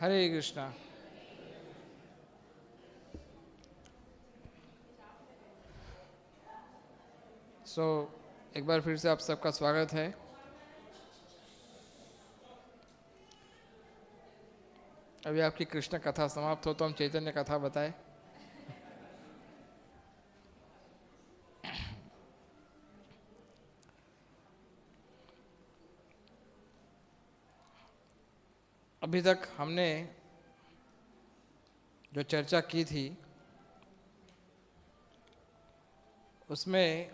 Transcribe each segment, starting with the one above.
हरे कृष्णा। एक बार फिर से आप सबका स्वागत है। अभी आपकी कृष्ण कथा समाप्त हो तो हम चैतन्य कथा बताएं। अभी तक हमने जो चर्चा की थी उसमें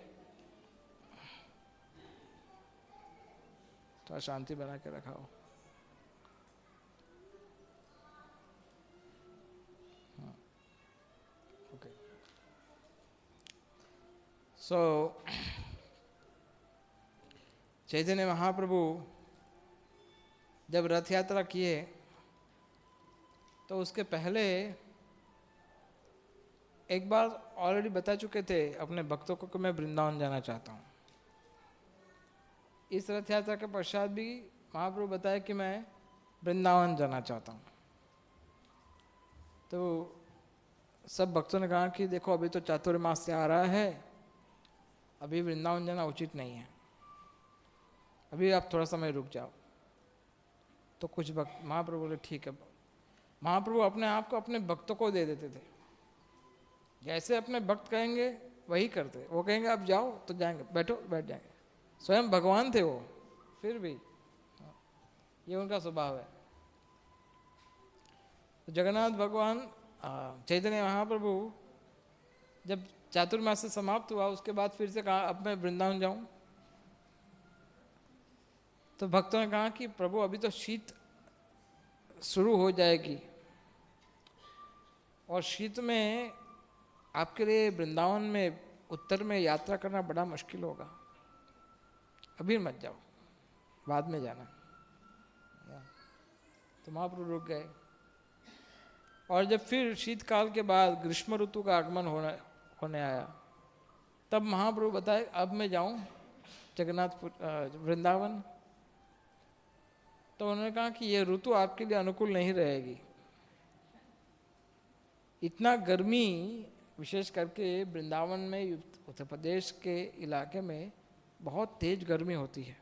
थोड़ा शांति बना के रखा हो। ओके, चैतन्य महाप्रभु जब रथ यात्रा किए तो उसके पहले एक बार ऑलरेडी बता चुके थे अपने भक्तों को कि मैं वृंदावन जाना चाहता हूँ। इस रथ यात्रा के पश्चात भी महाप्रभु बताया कि मैं वृंदावन जाना चाहता हूँ। तो सब भक्तों ने कहा कि देखो अभी तो चातुर्मास से आ रहा है, अभी वृंदावन जाना उचित नहीं है, अभी आप थोड़ा समय रुक जाओ। तो कुछ भक्त महाप्रभु बोले ठीक है। महाप्रभु अपने आप को अपने भक्तों को दे देते थे, जैसे अपने भक्त कहेंगे वही करते। वो कहेंगे आप जाओ तो जाएंगे, बैठो बैठ जाएंगे। स्वयं भगवान थे वो, फिर भी ये उनका स्वभाव है। तो जगन्नाथ भगवान चैतन्य महाप्रभु जब चातुर्मास से समाप्त हुआ उसके बाद फिर से कहा अब मैं वृंदावन जाऊं। तो भक्तों ने कहा कि प्रभु अभी तो शीत शुरू हो जाएगी और शीत में आपके लिए वृंदावन में उत्तर में यात्रा करना बड़ा मुश्किल होगा, अभी मत जाओ, बाद में जाना। तो महाप्रभु रुक गए। और जब फिर शीतकाल के बाद ग्रीष्म ऋतु का आगमन होने आया तब महाप्रभु बताए अब मैं जाऊं जगन्नाथपुर वृंदावन। तो उन्होंने कहा कि यह ऋतु आपके लिए अनुकूल नहीं रहेगी। इतना गर्मी, विशेष करके वृंदावन में उत्तर प्रदेश के इलाके में बहुत तेज गर्मी होती है,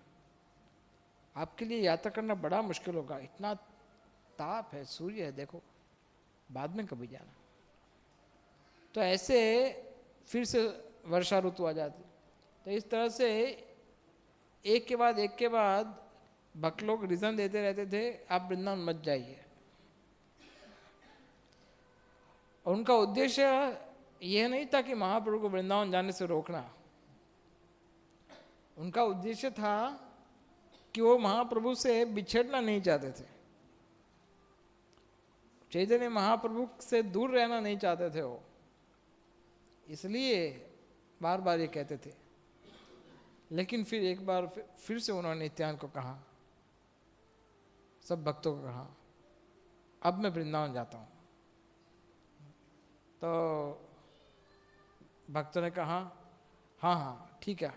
आपके लिए यात्रा करना बड़ा मुश्किल होगा। इतना ताप है, सूर्य है, देखो बाद में कभी जाना। तो ऐसे फिर से वर्षा ऋतु आ जाती। तो इस तरह से एक के बाद भक्त लोग रीजन देते रहते थे आप वृंदावन मत जाइए। और उनका उद्देश्य यह नहीं था कि महाप्रभु को वृंदावन जाने से रोकना। उनका उद्देश्य था कि वो महाप्रभु से बिछड़ना नहीं चाहते थे, चैतन्य महाप्रभु से दूर रहना नहीं चाहते थे वो, इसलिए बार बार ये कहते थे। लेकिन फिर एक बार फिर से उन्होंने नित्यानंद को कहा, सब भक्तों को कहा अब मैं वृंदावन जाता हूँ। तो भक्तों ने कहा हाँ हाँ ठीक है,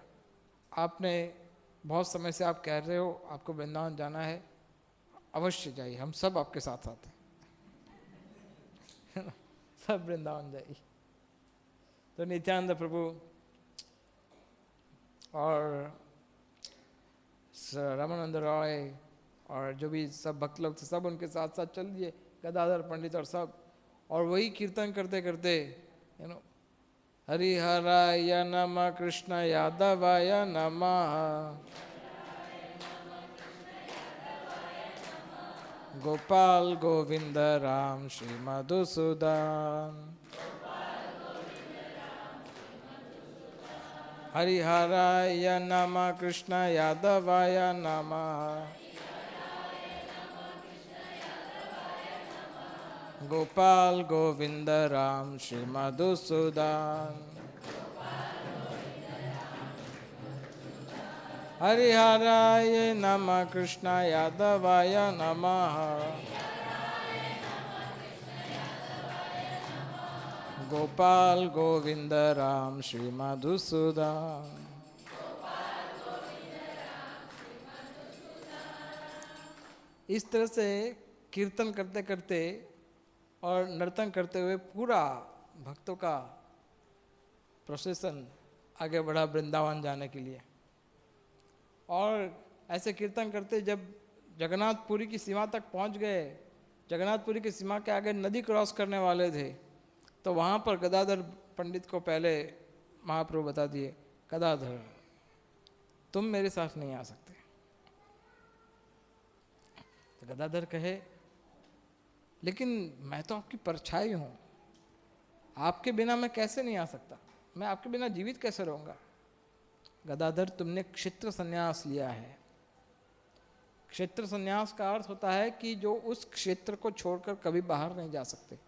आपने बहुत समय से आप कह रहे हो आपको वृंदावन जाना है, अवश्य जाइए, हम सब आपके साथ साथ हैं। सब वृंदावन जाइए। तो नित्यानंद प्रभु और रामानंद रॉय और जो भी सब भक्त लोग थे सब उनके साथ साथ चल दिए, गदाधर पंडित और सब। और वही कीर्तन करते करते हरिहराय नमः कृष्ण यादवाय नमः गोपाल गोविंद राम श्री मधुसूदन हरिहराय नमः कृष्ण यादवाय नमः गोपाल गोविंद राम श्री मधुसूदन हरिहराय नमः कृष्ण यादवाय नमः गोपाल गोविंद राम श्री मधुसूदन। इस तरह से कीर्तन करते करते और नर्तन करते हुए पूरा भक्तों का प्रोसेसन आगे बढ़ा वृंदावन जाने के लिए। और ऐसे कीर्तन करते जब जगन्नाथपुरी की सीमा तक पहुंच गए, जगन्नाथपुरी की सीमा के आगे नदी क्रॉस करने वाले थे, तो वहाँ पर गदाधर पंडित को पहले महाप्रभु बता दिए, गदाधर तुम मेरे साथ नहीं आ सकते। तो गदाधर कहे लेकिन मैं तो आपकी परछाई हूँ, आपके बिना मैं कैसे नहीं आ सकता, मैं आपके बिना जीवित कैसे रहूँगा। गदाधर तुमने क्षेत्र संन्यास लिया है। क्षेत्र संन्यास का अर्थ होता है कि जो उस क्षेत्र को छोड़कर कभी बाहर नहीं जा सकते।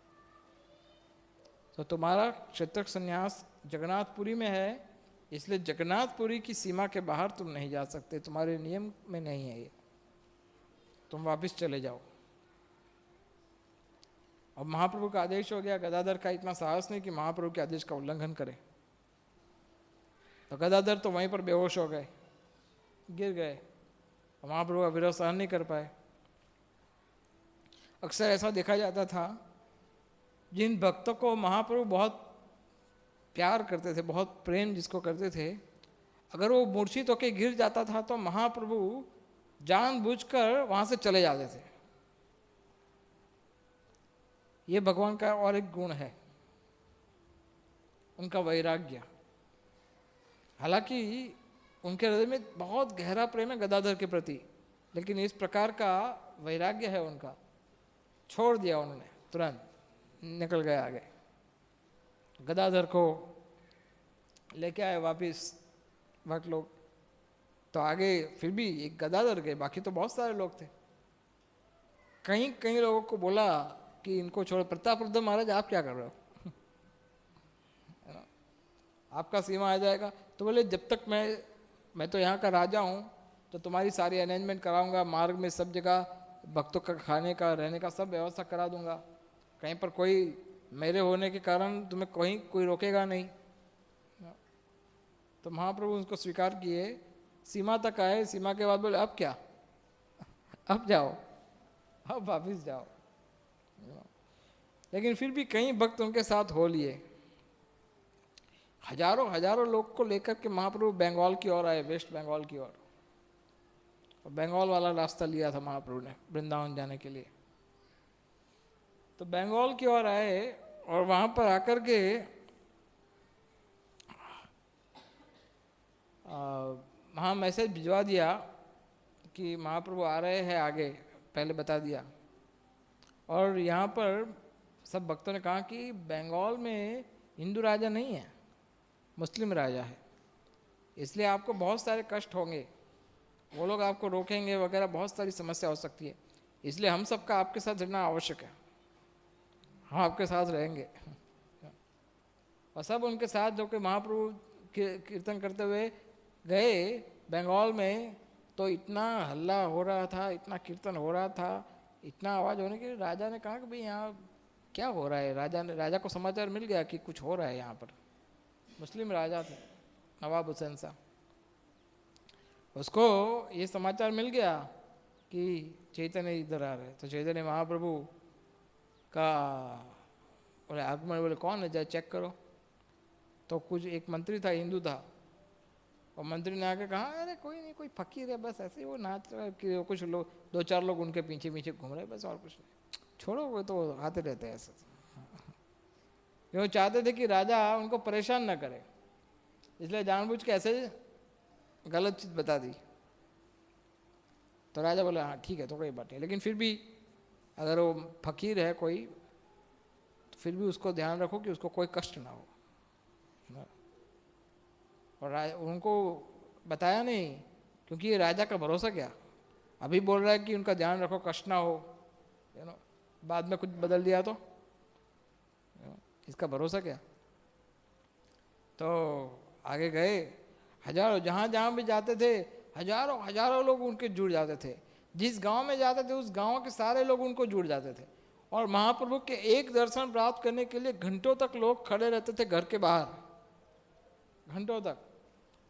तो तुम्हारा क्षेत्र संन्यास जगन्नाथपुरी में है, इसलिए जगन्नाथपुरी की सीमा के बाहर तुम नहीं जा सकते, तुम्हारे नियम में नहीं है ये, तुम वापस चले जाओ। अब महाप्रभु का आदेश हो गया, गदाधर का इतना साहस नहीं कि महाप्रभु के आदेश का उल्लंघन करे। तो गदाधर तो वहीं पर बेहोश हो गए, गिर गए, और महाप्रभु का विरोध सहन नहीं कर पाए। अक्सर ऐसा देखा जाता था, जिन भक्तों को महाप्रभु बहुत प्यार करते थे, बहुत प्रेम जिसको करते थे, अगर वो मूर्छित होकर गिर जाता था तो महाप्रभु जानबूझकर वहां से चले जाते थे। ये भगवान का और एक गुण है, उनका वैराग्य। हालांकि उनके हृदय में बहुत गहरा प्रेम है गदाधर के प्रति, लेकिन इस प्रकार का वैराग्य है उनका, छोड़ दिया उन्होंने, तुरंत निकल गए आगे। गदाधर को लेके आए वापिस भक्त लोग, तो आगे फिर भी एक गदाधर गए, बाकी तो बहुत सारे लोग थे। कई लोगों को बोला कि इनको छोड़ो। प्रतापरुद्र महाराज आप क्या कर रहे हो आपका सीमा आ जाएगा। तो बोले जब तक मैं तो यहाँ का राजा हूँ, तो तुम्हारी सारी अरेंजमेंट कराऊंगा, मार्ग में सब जगह भक्तों का खाने का रहने का सब व्यवस्था करा दूंगा, कहीं पर कोई मेरे होने के कारण तुम्हें कोई रोकेगा नहीं। तो महाप्रभु उसको स्वीकार किए, सीमा तक आए, सीमा के बाद बोले अब क्या, अब जाओ, अब वापिस जाओ। लेकिन फिर भी कई भक्त उनके साथ हो लिए। हजारों लोग को लेकर के महाप्रभु बंगाल की ओर आए, वेस्ट बंगाल की ओर, और बंगाल वाला रास्ता लिया था महाप्रभु ने वृंदावन जाने के लिए। तो बंगाल की ओर आए और वहां पर आकर के वहाँ मैसेज भिजवा दिया कि महाप्रभु आ रहे हैं आगे, पहले बता दिया। और यहाँ पर सब भक्तों ने कहा कि बंगाल में हिंदू राजा नहीं है, मुस्लिम राजा है, इसलिए आपको बहुत सारे कष्ट होंगे, वो लोग आपको रोकेंगे वगैरह, बहुत सारी समस्या हो सकती है, इसलिए हम सबका आपके साथ रहना आवश्यक है, हम आपके साथ रहेंगे। और सब उनके साथ जो कि महाप्रभु कीर्तन करते हुए गए बंगाल में, तो इतना हल्ला हो रहा था, इतना कीर्तन हो रहा था, इतना आवाज़ होने के राजा ने कहा कि भाई यहाँ क्या हो रहा है। राजा को समाचार मिल गया कि कुछ हो रहा है यहाँ पर। मुस्लिम राजा थे नवाब हुसैन साहब, उसको ये समाचार मिल गया कि चैतन्य इधर आ रहे। तो चैतन्य महाप्रभु का बोले आगमन, बोले कौन है, जाए चेक करो। तो कुछ एक मंत्री था, हिंदू था, और मंत्री ने आके कहा अरे कोई नहीं, कोई फकीर है, बस ऐसे ही वो नाच रहा है, कि कुछ लोग 2-4 लोग उनके पीछे पीछे घूम रहे, बस और कुछ नहीं, छोड़ो, वो तो आते रहते हैं ऐसे। वो चाहते थे कि राजा उनको परेशान ना करे, इसलिए जानबूझ के ऐसे गलत चीज बता दी। तो राजा बोला हाँ ठीक है, तो कोई बात नहीं, लेकिन फिर भी अगर वो फकीर है कोई, तो फिर भी उसको ध्यान रखो कि उसको कोई कष्ट ना हो। और उनको बताया नहीं, क्योंकि ये राजा का भरोसा क्या, अभी बोल रहा है कि उनका ध्यान रखो कष्ट ना हो, बाद में कुछ बदल दिया तो इसका भरोसा क्या। तो आगे गए, हजारों, जहाँ भी जाते थे हजारों लोग उनके जुड़ जाते थे, जिस गांव में जाते थे उस गांव के सारे लोग उनको जुड़ जाते थे। और महाप्रभु के एक दर्शन प्राप्त करने के लिए घंटों तक लोग खड़े रहते थे घर के बाहर, घंटों तक।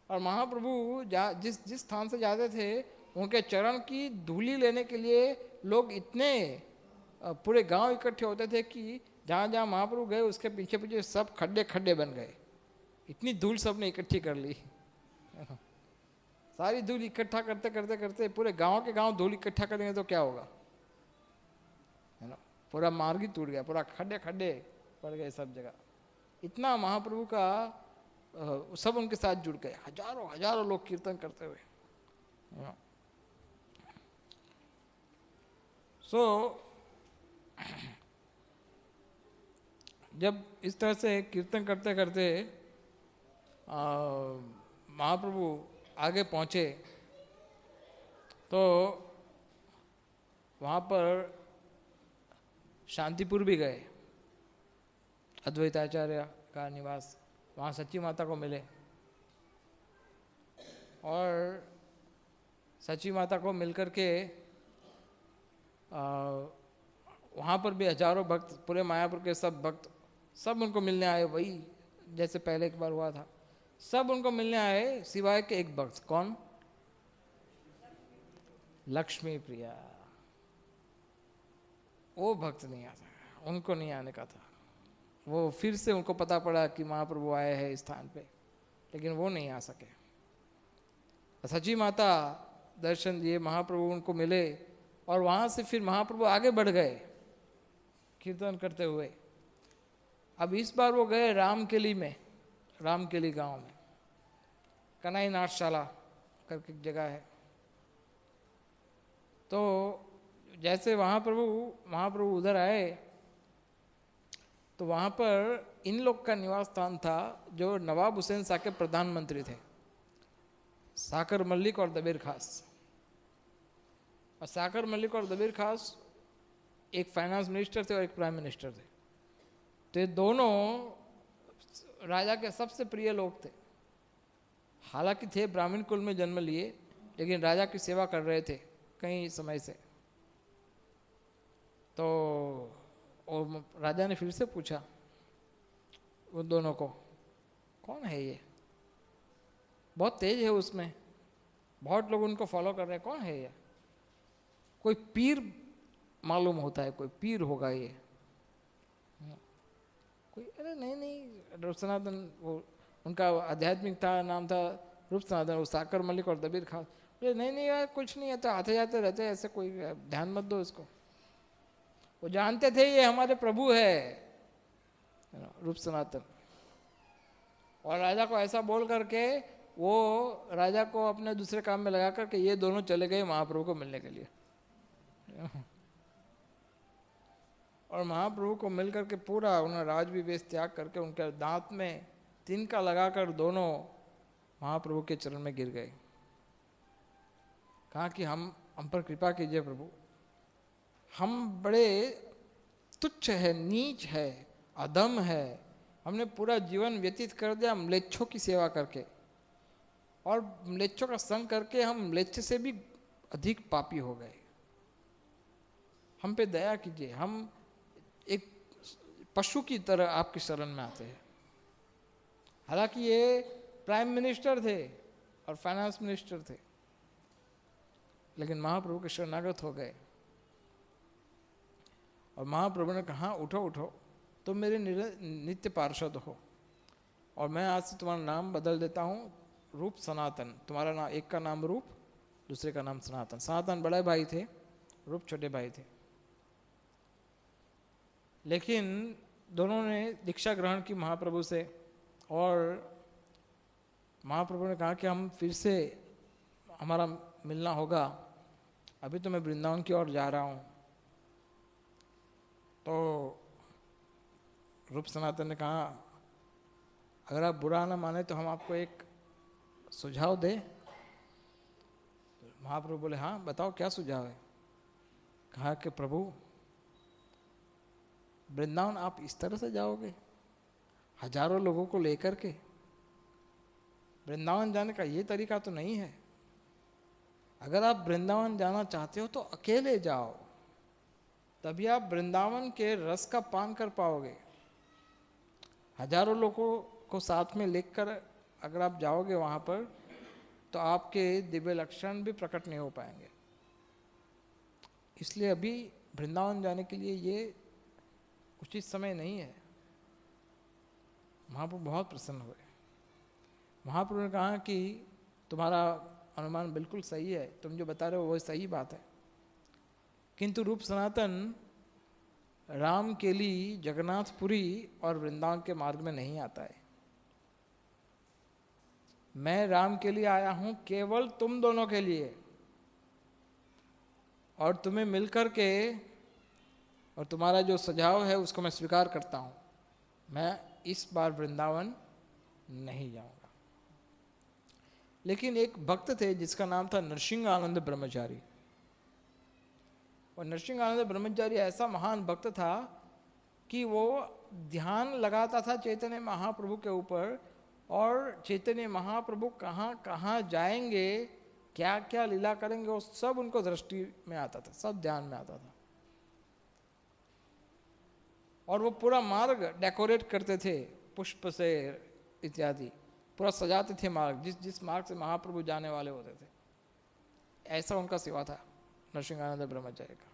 और महाप्रभु जिस स्थान से जाते थे, उनके चरण की धूली लेने के लिए लोग इतने पूरे गांव इकट्ठे होते थे कि जहाँ जहाँ महाप्रभु गए उसके पीछे पीछे सब खड्डे खड्डे बन गए। इतनी धूल सबने इकट्ठी कर ली, सारी धूल इकट्ठा करते करते करते पूरे गांव के गांव धूल इकट्ठा करेंगे तो क्या होगा, है ना। पूरा मार्ग ही टूट गया, पूरा खड्डे खड्डे पड़ गए सब जगह। इतना महाप्रभु का सब उनके साथ जुड़ गए, हजारों हजारों लोग कीर्तन करते हुए। जब इस तरह से कीर्तन करते करते महाप्रभु आगे पहुंचे तो वहाँ पर शांतिपुर भी गए, अद्वैताचार्य का निवास, वहाँ सच्ची माता को मिले और सच्ची माता को मिलकर के वहाँ पर भी हजारों भक्त, पूरे मायापुर के सब भक्त सब उनको मिलने आए, वही जैसे पहले एक बार हुआ था, सब उनको मिलने आए सिवाय के एक भक्त। कौन? लक्ष्मी प्रिया। वो भक्त नहीं आता, उनको नहीं आने का था। वो फिर से उनको पता पड़ा कि महाप्रभु आए हैं इस स्थान पे, लेकिन वो नहीं आ सके। सच्ची माता दर्शन दिए, महाप्रभु उनको मिले और वहाँ से फिर महाप्रभु आगे बढ़ गए कीर्तन करते हुए। अब इस बार वो गए रामकेली में, रामकेली गांव में, कनाई नाटशाला करके एक जगह है। तो जैसे महाप्रभु उधर आए तो वहाँ पर इन लोग का निवास स्थान था जो नवाब हुसैन शाह के प्रधानमंत्री थे, साकर मलिक और दबीर खास। और साकर मलिक और दबीर खास एक फाइनेंस मिनिस्टर थे और एक प्राइम मिनिस्टर थे। तो ये दोनों राजा के सबसे प्रिय लोग थे। हालांकि थे ब्राह्मण कुल में जन्म लिए, लेकिन राजा की सेवा कर रहे थे कई समय से। तो और राजा ने फिर से पूछा उन दोनों को, कौन है ये, बहुत तेज है उसमें, बहुत लोग उनको फॉलो कर रहे हैं, कौन है ये? कोई पीर मालूम होता है, कोई पीर होगा ये। कोई, अरे नहीं रूप सनातन, वो उनका आध्यात्मिक था, नाम था रूप सनातन, वो साकर मलिक और दबीर खास। नहीं यार कुछ नहीं है, तो आते जाते रहते ऐसे, कोई ध्यान मत दो इसको। वो जानते थे ये हमारे प्रभु है रूप सनातन। और राजा को ऐसा बोल करके वो राजा को अपने दूसरे काम में लगा करके ये दोनों चले गए महाप्रभु को मिलने के लिए। और महाप्रभु को मिलकर के पूरा उन्होंने राजविवेश त्याग करके उनके दांत में तिनका लगाकर दोनों महाप्रभु के चरण में गिर गए। कहा कि हम पर कृपा कीजिए प्रभु, हम बड़े तुच्छ है, नीच है, अधम है, हमने पूरा जीवन व्यतीत कर दिया म्लेच्छों की सेवा करके, और म्लेच्छों का संग करके हम म्लेच्छ से भी अधिक पापी हो गए। हम पे दया कीजिए, हम एक पशु की तरह आपकी शरण में आते हैं। हालांकि ये प्राइम मिनिस्टर थे और फाइनेंस मिनिस्टर थे, लेकिन महाप्रभु के शरणागत हो गए। और महाप्रभु ने कहा, उठो उठो, तुम मेरे नित्य पार्षद हो और मैं आज से तुम्हारा नाम बदल देता हूँ, रूप सनातन। तुम्हारा नाम, एक का नाम रूप, दूसरे का नाम सनातन। सनातन बड़े भाई थे, रूप छोटे भाई थे। लेकिन दोनों ने दीक्षा ग्रहण की महाप्रभु से, और महाप्रभु ने कहा कि हम फिर से हमारा मिलना होगा, अभी तो मैं वृंदावन की ओर जा रहा हूँ। तो रूप सनातन ने कहा, अगर आप बुरा ना माने तो हम आपको एक सुझाव दें। महाप्रभु बोले, हाँ बताओ क्या सुझाव है। कहा कि प्रभु, वृंदावन आप इस तरह से जाओगे हजारों लोगों को लेकर के? वृंदावन जाने का ये तरीका तो नहीं है। अगर आप वृंदावन जाना चाहते हो तो अकेले जाओ, तभी आप वृंदावन के रस का पान कर पाओगे। हजारों लोगों को साथ में लेकर अगर आप जाओगे वहाँ पर, तो आपके दिव्य लक्षण भी प्रकट नहीं हो पाएंगे। इसलिए अभी वृंदावन जाने के लिए ये उचित समय नहीं है। महाप्रभु बहुत प्रसन्न हुए। महाप्रभु ने कहा कि तुम्हारा अनुमान बिल्कुल सही है, तुम जो बता रहे हो वो सही बात है, किंतु रूप सनातन राम के लिए जगन्नाथपुरी और वृंदावन के मार्ग में नहीं आता है। मैं राम के लिए आया हूं केवल तुम दोनों के लिए, और तुम्हें मिलकर के, और तुम्हारा जो सुझाव है उसको मैं स्वीकार करता हूं। मैं इस बार वृंदावन नहीं जाऊंगा। लेकिन एक भक्त थे जिसका नाम था नरसिंह आनंद ब्रह्मचारी, और नरसिंह आनंद ब्रह्मचारी ऐसा महान भक्त था कि वो ध्यान लगाता था चैतन्य महाप्रभु के ऊपर, और चैतन्य महाप्रभु कहाँ कहाँ जाएंगे, क्या क्या लीला करेंगे, वो सब उनको दृष्टि में आता था, सब ध्यान में आता था। और वो पूरा मार्ग डेकोरेट करते थे पुष्प से इत्यादि, पूरा सजाते थे मार्ग, जिस जिस मार्ग से महाप्रभु जाने वाले होते थे। ऐसा उनका सेवा था नरसिंह आनंद ब्रह्मचारी का।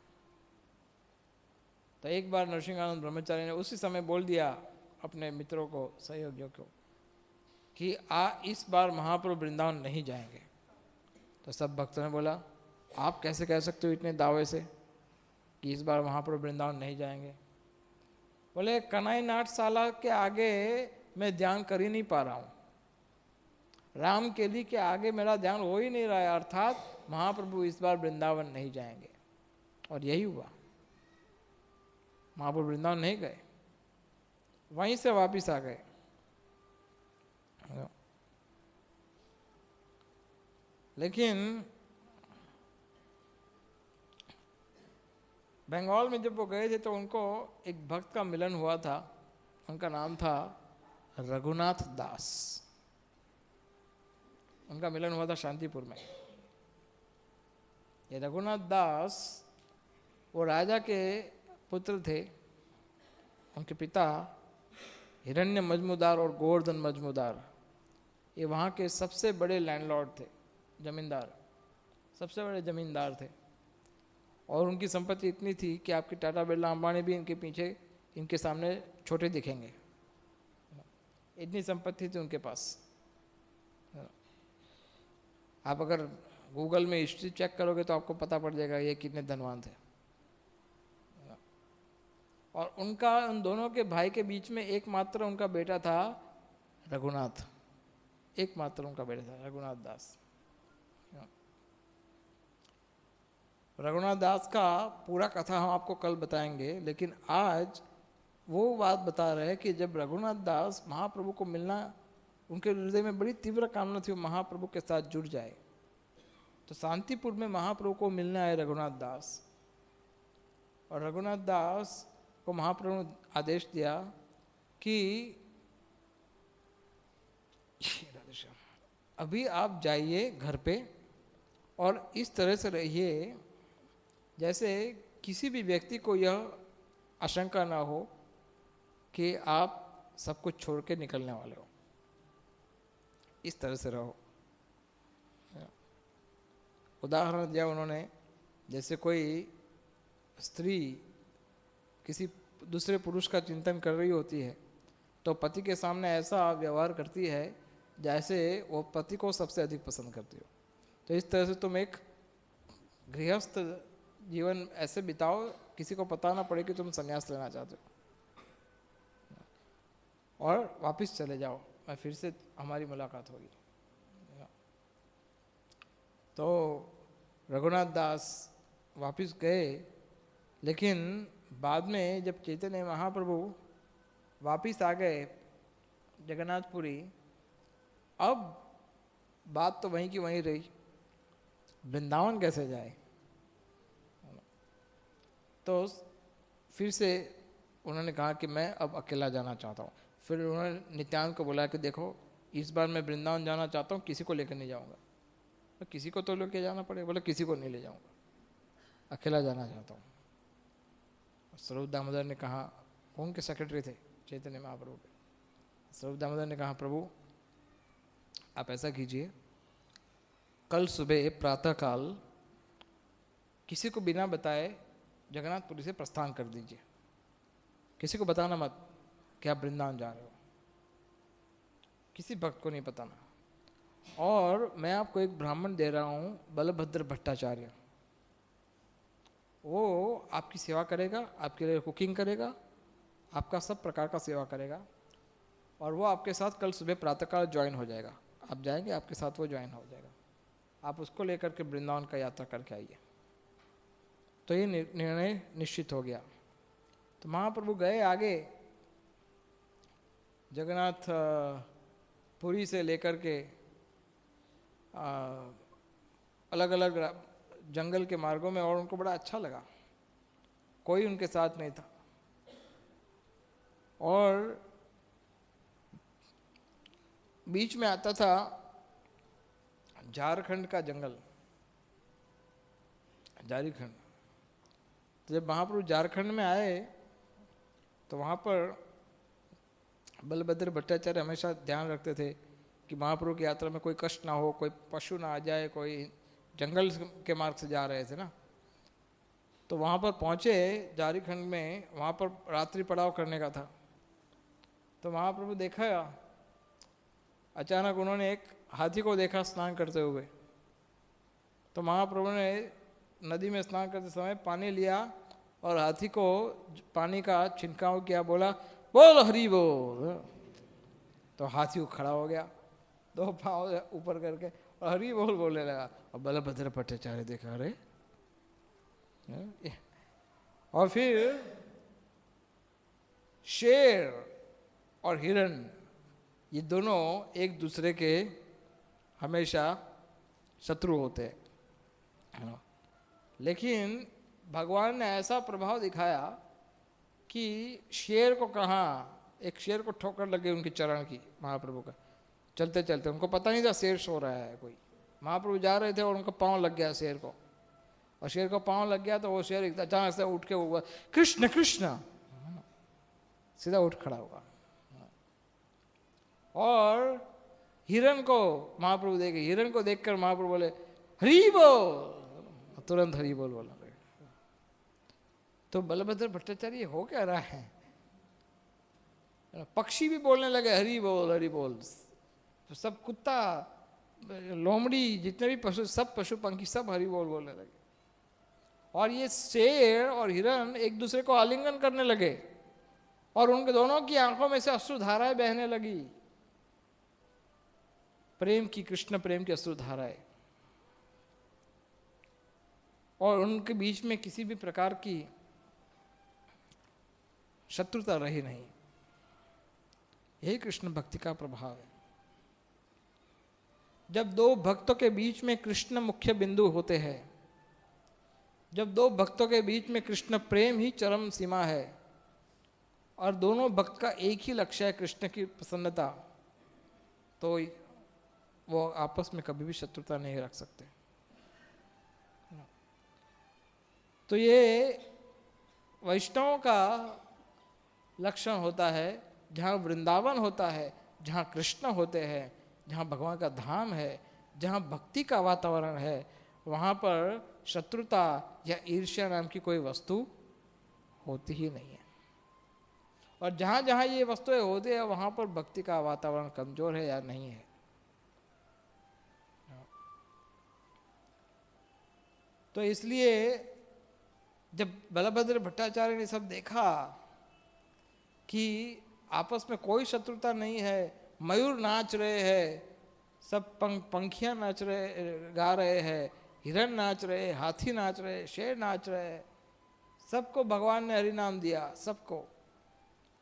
तो एक बार नरसिंह आनंद ब्रह्मचारी ने उसी समय बोल दिया अपने मित्रों को, सहयोगियों को, कि इस बार महाप्रभु वृंदावन नहीं जाएंगे। तो सब भक्तों ने बोला, आप कैसे कह सकते हो इतने दावे से कि इस बार महाप्रभु वृंदावन नहीं जाएंगे? बोले, कनाई नाटशाला के आगे मैं ध्यान कर ही नहीं पा रहा हूँ, राम केली के आगे मेरा ध्यान हो ही नहीं रहा है, अर्थात महाप्रभु इस बार वृंदावन नहीं जाएंगे। और यही हुआ, महाप्रभु वृंदावन नहीं गए, वहीं से वापिस आ गए। लेकिन बंगाल में जब वो गए थे तो उनको एक भक्त का मिलन हुआ था, उनका नाम था रघुनाथ दास। उनका मिलन हुआ था शांतिपुर में। ये रघुनाथ दास वो राजा के पुत्र थे। उनके पिता हिरण्य मजमूदार और गोवर्धन मजमूदार, ये वहाँ के सबसे बड़े लैंडलॉर्ड थे, जमींदार, सबसे बड़े जमींदार थे। और उनकी संपत्ति इतनी थी कि आपके टाटा बिरला अंबानी भी इनके पीछे, इनके सामने छोटे दिखेंगे, इतनी संपत्ति थी उनके पास। आप अगर गूगल में हिस्ट्री चेक करोगे तो आपको पता पड़ जाएगा ये कितने धनवान थे। और उनका, उन दोनों के भाई के बीच में एकमात्र उनका बेटा था रघुनाथ, एकमात्र उनका बेटा था रघुनाथ दास। रघुनाथ दास का पूरा कथा हम आपको कल बताएंगे, लेकिन आज वो बात बता रहे हैं कि जब रघुनाथ दास महाप्रभु को मिलना, उनके हृदय में बड़ी तीव्र कामना थी वो महाप्रभु के साथ जुड़ जाए। तो शांतिपुर में महाप्रभु को मिलने आए रघुनाथ दास, और रघुनाथ दास को महाप्रभु ने आदेश दिया कि अभी आप जाइए घर पे और इस तरह से रहिए जैसे किसी भी व्यक्ति को यह आशंका ना हो कि आप सब कुछ छोड़ के निकलने वाले हो। इस तरह से रहो। उदाहरण दिया उन्होंने, जैसे कोई स्त्री किसी दूसरे पुरुष का चिंतन कर रही होती है तो पति के सामने ऐसा व्यवहार करती है जैसे वो पति को सबसे अधिक पसंद करती हो। तो इस तरह से तुम एक गृहस्थ जीवन ऐसे बिताओ, किसी को पता ना पड़े कि तुम संन्यास लेना चाहते हो, और वापस चले जाओ, मैं फिर से हमारी मुलाकात होगी। तो रघुनाथ दास वापस गए, लेकिन बाद में जब चैतन्य महाप्रभु वापस आ गए जगन्नाथपुरी, अब बात तो वहीं की वहीं रही, वृंदावन कैसे जाए। तो फिर से उन्होंने कहा कि मैं अब अकेला जाना चाहता हूँ। फिर उन्होंने नित्यानंद को बोला कि देखो इस बार मैं वृंदावन जाना चाहता हूँ, किसी को लेकर नहीं जाऊँगा। तो किसी को तो लेके जाना पड़ेगा। बोले किसी को नहीं ले जाऊँगा, अकेला जाना चाहता हूँ। स्वरूप दामोदर ने कहा, उनके सेक्रेटरी थे चैतन्य महाप्रभु के, स्वरूप दामोदर ने कहा प्रभु आप ऐसा कीजिए, कल सुबह प्रातःकाल किसी को बिना बताए जगन्नाथपुरी से प्रस्थान कर दीजिए, किसी को बताना मत कि आप वृंदावन जा रहे हो, किसी भक्त को नहीं बताना। और मैं आपको एक ब्राह्मण दे रहा हूँ, बलभद्र भट्टाचार्य, वो आपकी सेवा करेगा, आपके लिए कुकिंग करेगा, आपका सब प्रकार का सेवा करेगा, और वो आपके साथ कल सुबह प्रातःकाल ज्वाइन हो जाएगा। आप जाएंगे, आपके साथ वो ज्वाइन हो जाएगा, आप उसको लेकर के वृंदावन का यात्रा करके आइए। तो ये निर्णय निश्चित हो गया। तो महाप्रभु गए आगे, जगन्नाथ पुरी से लेकर के अलग अलग जंगल के मार्गों में, और उनको बड़ा अच्छा लगा, कोई उनके साथ नहीं था। और बीच में आता था झारखंड का जंगल, झारखंड। तो जब महाप्रभु झारखंड में आए तो वहाँ पर बलभद्र भट्टाचार्य हमेशा ध्यान रखते थे कि महाप्रभु की यात्रा में कोई कष्ट ना हो, कोई पशु ना आ जाए, कोई जंगल के मार्ग से जा रहे थे ना। तो वहाँ पर पहुँचे झारखंड में, वहाँ पर रात्रि पड़ाव करने का था। तो महाप्रभु देखा, अचानक उन्होंने एक हाथी को देखा स्नान करते हुए। तो महाप्रभु ने नदी में स्नान करते समय पानी लिया और हाथी को पानी का छिड़काव किया, बोला बोल हरि बोल। तो हाथी खड़ा हो गया, दो पाँव ऊपर करके, और हरि बोल बोलने लगा। और बलभद्र भट्टाचार्य देखा, अरे। और फिर शेर और हिरण, ये दोनों एक दूसरे के हमेशा शत्रु होते हैं, लेकिन भगवान ने ऐसा प्रभाव दिखाया कि शेर को कहाँ, एक शेर को ठोकर लगे उनके चरण की, महाप्रभु का, चलते चलते। उनको पता नहीं था शेर सो रहा है कोई, महाप्रभु जा रहे थे और उनका पाँव लग गया शेर को, और शेर को पाँव लग गया तो वो शेर अचानक से उठ के हुआ, कृष्ण कृष्ण, सीधा उठ खड़ा हुआ। और हिरण को महाप्रभु देखे, हिरण को देखकर महाप्रभु बोले हरि बोल, तुरंत हरि बोल बोला। तो बलभद्र भट्टाचार्य हो क्या रहा है, पक्षी भी बोलने लगे हरि बोल हरि बोल, सब कुत्ता लोमड़ी जितने भी पशु, सब पशु पंखी सब हरि बोल बोलने लगे। और ये शेर और हिरण एक दूसरे को आलिंगन करने लगे, और उनके दोनों की आंखों में से अश्रुधाराएं बहने लगी, प्रेम की, कृष्ण प्रेम की अश्रुधाराएं। और उनके बीच में किसी भी प्रकार की शत्रुता रही नहीं। यही कृष्ण भक्ति का प्रभाव है। जब दो भक्तों के बीच में कृष्ण मुख्य बिंदु होते हैं, जब दो भक्तों के बीच में कृष्ण प्रेम ही चरम सीमा है, और दोनों भक्त का एक ही लक्ष्य है कृष्ण की प्रसन्नता, तो वो आपस में कभी भी शत्रुता नहीं रख सकते। तो ये वैष्णवों का लक्षण होता है। जहाँ वृंदावन होता है, जहाँ कृष्ण होते हैं, जहाँ भगवान का धाम है, जहाँ भक्ति का वातावरण है, वहाँ पर शत्रुता या ईर्ष्या नाम की कोई वस्तु होती ही नहीं है। और जहाँ जहाँ ये वस्तुएं होती है, वहाँ पर भक्ति का वातावरण कमजोर है या नहीं है। तो इसलिए जब बलभद्र भट्टाचार्य ने सब देखा कि आपस में कोई शत्रुता नहीं है, मयूर नाच रहे हैं, सब पंखियां नाच रहे, गा रहे हैं, हिरण नाच रहे, हाथी नाच रहे, शेर नाच रहे, सबको भगवान ने हरि नाम दिया, सबको।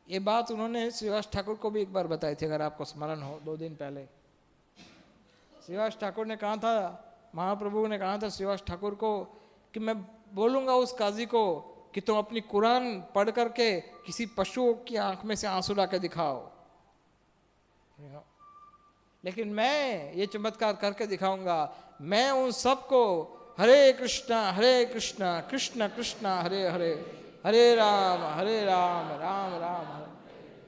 ये बात उन्होंने श्रीवास ठाकुर को भी एक बार बताई थी, अगर आपको स्मरण हो, 2 दिन पहले। श्रीवास ठाकुर ने कहा था, महाप्रभु ने कहा था श्रीवास ठाकुर को कि मैं बोलूंगा उस काजी को कि तुम अपनी कुरान पढ़ करके किसी पशु की आंख में से आंसू ला के दिखाओ, लेकिन मैं ये चमत्कार करके दिखाऊंगा। मैं उन सबको हरे कृष्णा कृष्ण कृष्ण हरे हरे, हरे राम राम राम हरे,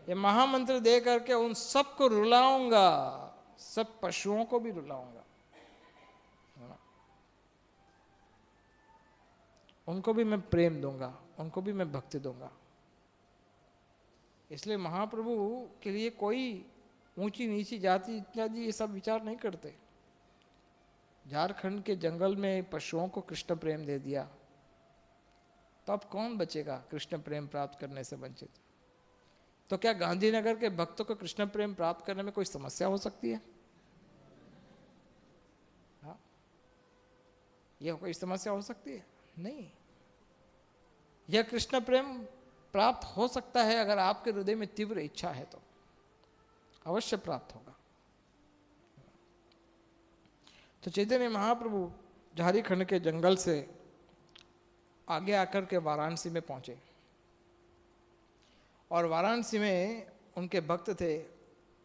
ये महामंत्र दे करके उन सबको रुलाऊंगा, सब पशुओं को भी रुलाऊंगा। उनको भी मैं प्रेम दूंगा, उनको भी मैं भक्ति दूंगा। इसलिए महाप्रभु के लिए कोई ऊंची नीची जाति इत्यादि ये सब विचार नहीं करते। झारखंड के जंगल में पशुओं को कृष्ण प्रेम दे दिया, तो अब कौन बचेगा कृष्ण प्रेम प्राप्त करने से वंचित? तो क्या गांधीनगर के भक्तों को कृष्ण प्रेम प्राप्त करने में कोई समस्या हो सकती है? हाँ, यह कोई समस्या हो सकती है? नहीं। यह कृष्ण प्रेम प्राप्त हो सकता है अगर आपके हृदय में तीव्र इच्छा है, तो अवश्य प्राप्त होगा। तो चैतन्य महाप्रभु झारखंड के जंगल से आगे आकर के वाराणसी में पहुंचे, और वाराणसी में उनके भक्त थे।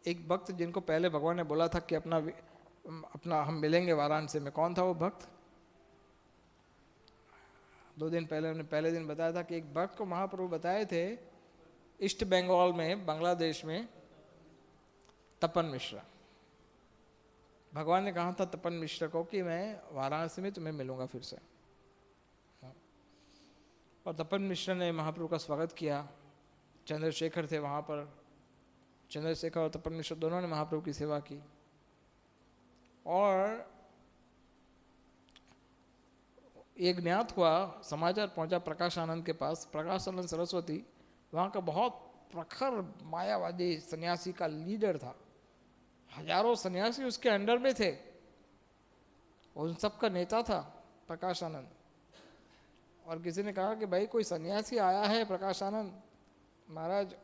एक भक्त जिनको पहले भगवान ने बोला था कि अपना हम मिलेंगे वाराणसी में। कौन था वो भक्त? 2 दिन पहले उन्होंने पहले दिन बताया था कि एक भक्त को महाप्रभु बताए थे ईस्ट बंगाल में, बांग्लादेश में, तपन मिश्रा। भगवान ने कहा था तपन मिश्रा को कि मैं वाराणसी में तुम्हें मिलूंगा फिर से। और तपन मिश्रा ने महाप्रभु का स्वागत किया। चंद्रशेखर थे वहाँ पर, चंद्रशेखर और तपन मिश्रा दोनों ने महाप्रभु की सेवा की। और एक ज्ञात हुआ, समाचार पहुंचा प्रकाश आनंद के पास। प्रकाश आनंद सरस्वती वहाँ का बहुत प्रखर मायावादी सन्यासी का लीडर था। हजारों सन्यासी उसके अंडर में थे, उन सब का नेता था प्रकाश आनंद। और किसी ने कहा कि भाई कोई सन्यासी आया है प्रकाश आनंद महाराज,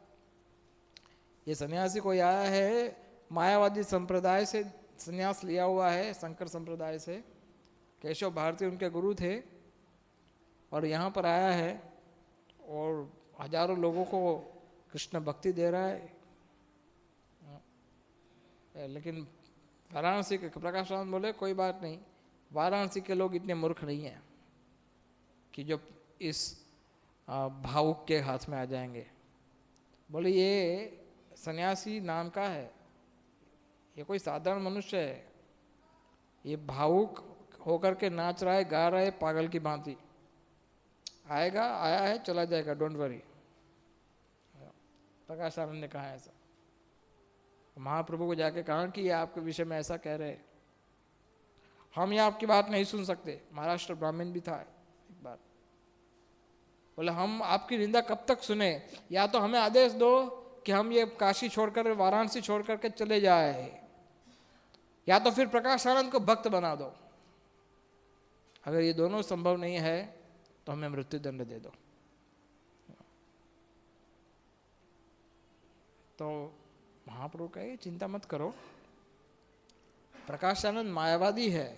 ये सन्यासी कोई आया है मायावादी संप्रदाय से सन्यास लिया हुआ है, शंकर संप्रदाय से। केशव भारती उनके गुरु थे, और यहाँ पर आया है और हजारों लोगों को कृष्ण भक्ति दे रहा है। लेकिन वाराणसी के प्रकाश आनंद बोले कोई बात नहीं, वाराणसी के लोग इतने मूर्ख नहीं हैं कि जो इस भावुक के हाथ में आ जाएंगे। बोले ये सन्यासी नाम का है, ये कोई साधारण मनुष्य है, ये भावुक होकर के नाच रहा है, गा रहा है पागल की भांति। आएगा, आया है, चला जाएगा, डोंट वरी। प्रकाश आनंद ने कहा ऐसा। महाप्रभु को जाके कहा कि ये आपके विषय में ऐसा कह रहे, हम ये आपकी बात नहीं सुन सकते। महाराष्ट्र ब्राह्मण भी था एक बार, बोले हम आपकी निंदा कब तक सुने, या तो हमें आदेश दो कि हम ये काशी छोड़कर वाराणसी छोड़ करके चले जाए, या तो फिर प्रकाश आनंद को भक्त बना दो। अगर ये दोनों संभव नहीं है तो हमें मृत्यु दंड दे दो। तो महाप्रभु कहे चिंता मत करो, प्रकाश आनंद मायावादी है,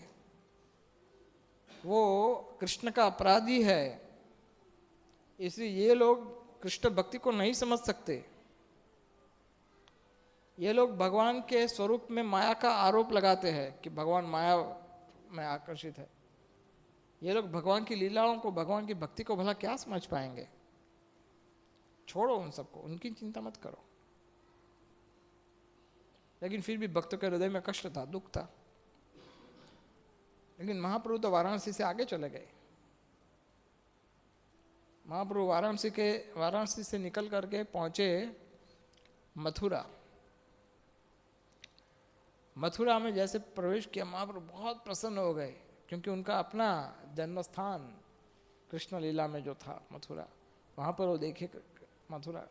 वो कृष्ण का अपराधी है, इसलिए ये लोग कृष्ण भक्ति को नहीं समझ सकते। ये लोग भगवान के स्वरूप में माया का आरोप लगाते हैं कि भगवान माया में आकर्षित है। ये लोग भगवान की लीलाओं को, भगवान की भक्ति को भला क्या समझ पाएंगे? छोड़ो उन सबको, उनकी चिंता मत करो। लेकिन फिर भी भक्तों के हृदय में कष्ट था, दुख था। लेकिन महाप्रभु तो वाराणसी से आगे चले गए। महाप्रभु वाराणसी से निकल करके पहुंचे मथुरा। मथुरा में जैसे प्रवेश किया, महाप्रभु बहुत प्रसन्न हो गए, क्योंकि उनका अपना जन्म स्थान कृष्ण लीला में जो था मथुरा, वहां पर वो देखे मथुरा।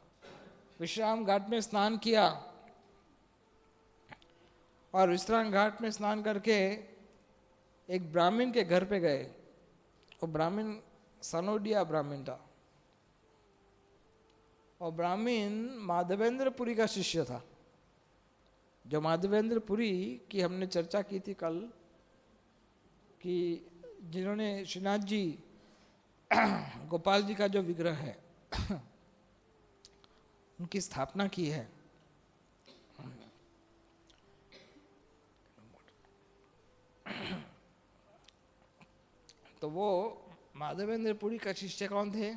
विश्राम घाट में स्नान किया, और विश्राम घाट में स्नान करके एक ब्राह्मण के घर पे गए। वो ब्राह्मण सनोडिया ब्राह्मण था, और ब्राह्मण माधवेंद्रपुरी का शिष्य था। जो माधवेंद्रपुरी की हमने चर्चा की थी कल, कि जिन्होंने श्रीनाथ जी गोपाल जी का जो विग्रह है उनकी स्थापना की है। तो वो माधवेंद्रपुरी का शिष्य कौन थे?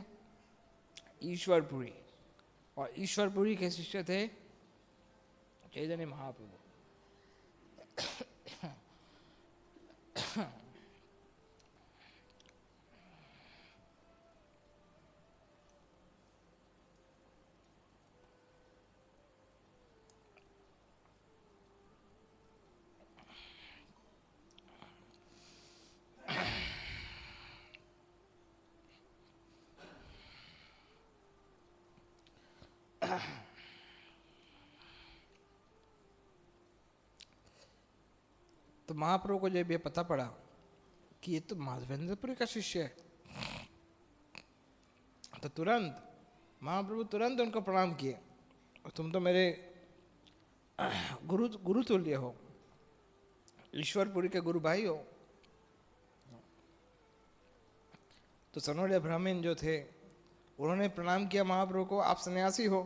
ईश्वरपुरी। और ईश्वरपुरी के शिष्य थे चैतन्य महाप्रभु। तो महाप्रभु को जब ये पता पड़ा कि ये तो माधवेंद्रपुरी का शिष्य है, तो तुरंत महाप्रभु तुरंत उनको प्रणाम किए, तुम तो मेरे गुरु तुल्य हो, ईश्वरपुरी के गुरु भाई हो। तो सनोडिया ब्राह्मण जो थे उन्होंने प्रणाम किया महाप्रभु को, आप सन्यासी हो।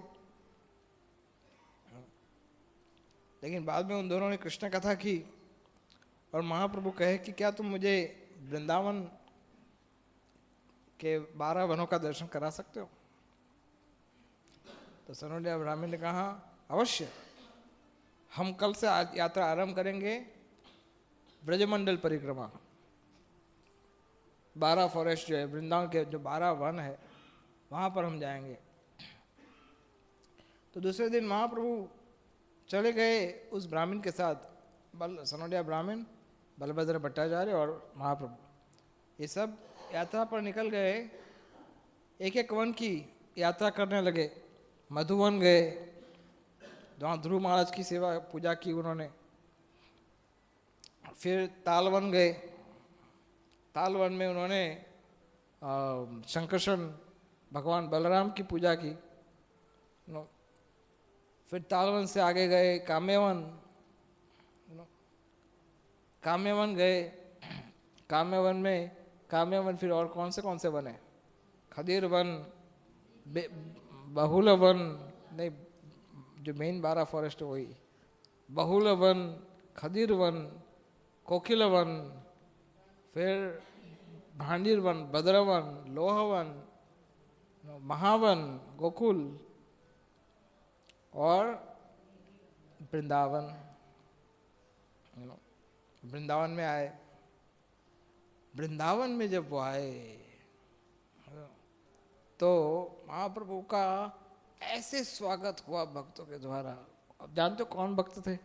लेकिन बाद में उन दोनों ने कृष्ण कथा की और महाप्रभु कहे कि क्या तुम मुझे वृंदावन के 12 वनों का दर्शन करा सकते हो? तो सनोडिया ब्राह्मण ने कहा अवश्य, हम कल से यात्रा आरंभ करेंगे, ब्रजमंडल परिक्रमा, 12 फॉरेस्ट जो है वृंदावन के, जो 12 वन है वहां पर हम जाएंगे। तो दूसरे दिन महाप्रभु चले गए उस ब्राह्मण के साथ, सनोडिया ब्राह्मण, बलभद्र भट्टाचार्य और महाप्रभु, ये सब यात्रा पर निकल गए। एक एक वन की यात्रा करने लगे। मधुवन गए, जहाँ ध्रुव महाराज की सेवा पूजा की उन्होंने। फिर तालवन गए, तालवन में उन्होंने शंकरशन भगवान बलराम की पूजा की। फिर तालवन से आगे गए काम्यवन, काम्यवन गए। काम्यवन फिर और कौन से वन है? खदीर वन, बहुल वन, नहीं जो मेन 12 फॉरेस्ट है वही, बहुल वन, खदीर वन, कोकिल वन, फिर भांडीर वन, भद्रवन, लोहवन, महावन, गोकुल और वृंदावन। वृंदावन में आए। वृंदावन में जब वो आए तो महाप्रभु का ऐसे स्वागत हुआ भक्तों के द्वारा। अब जानते हो कौन भक्त थे?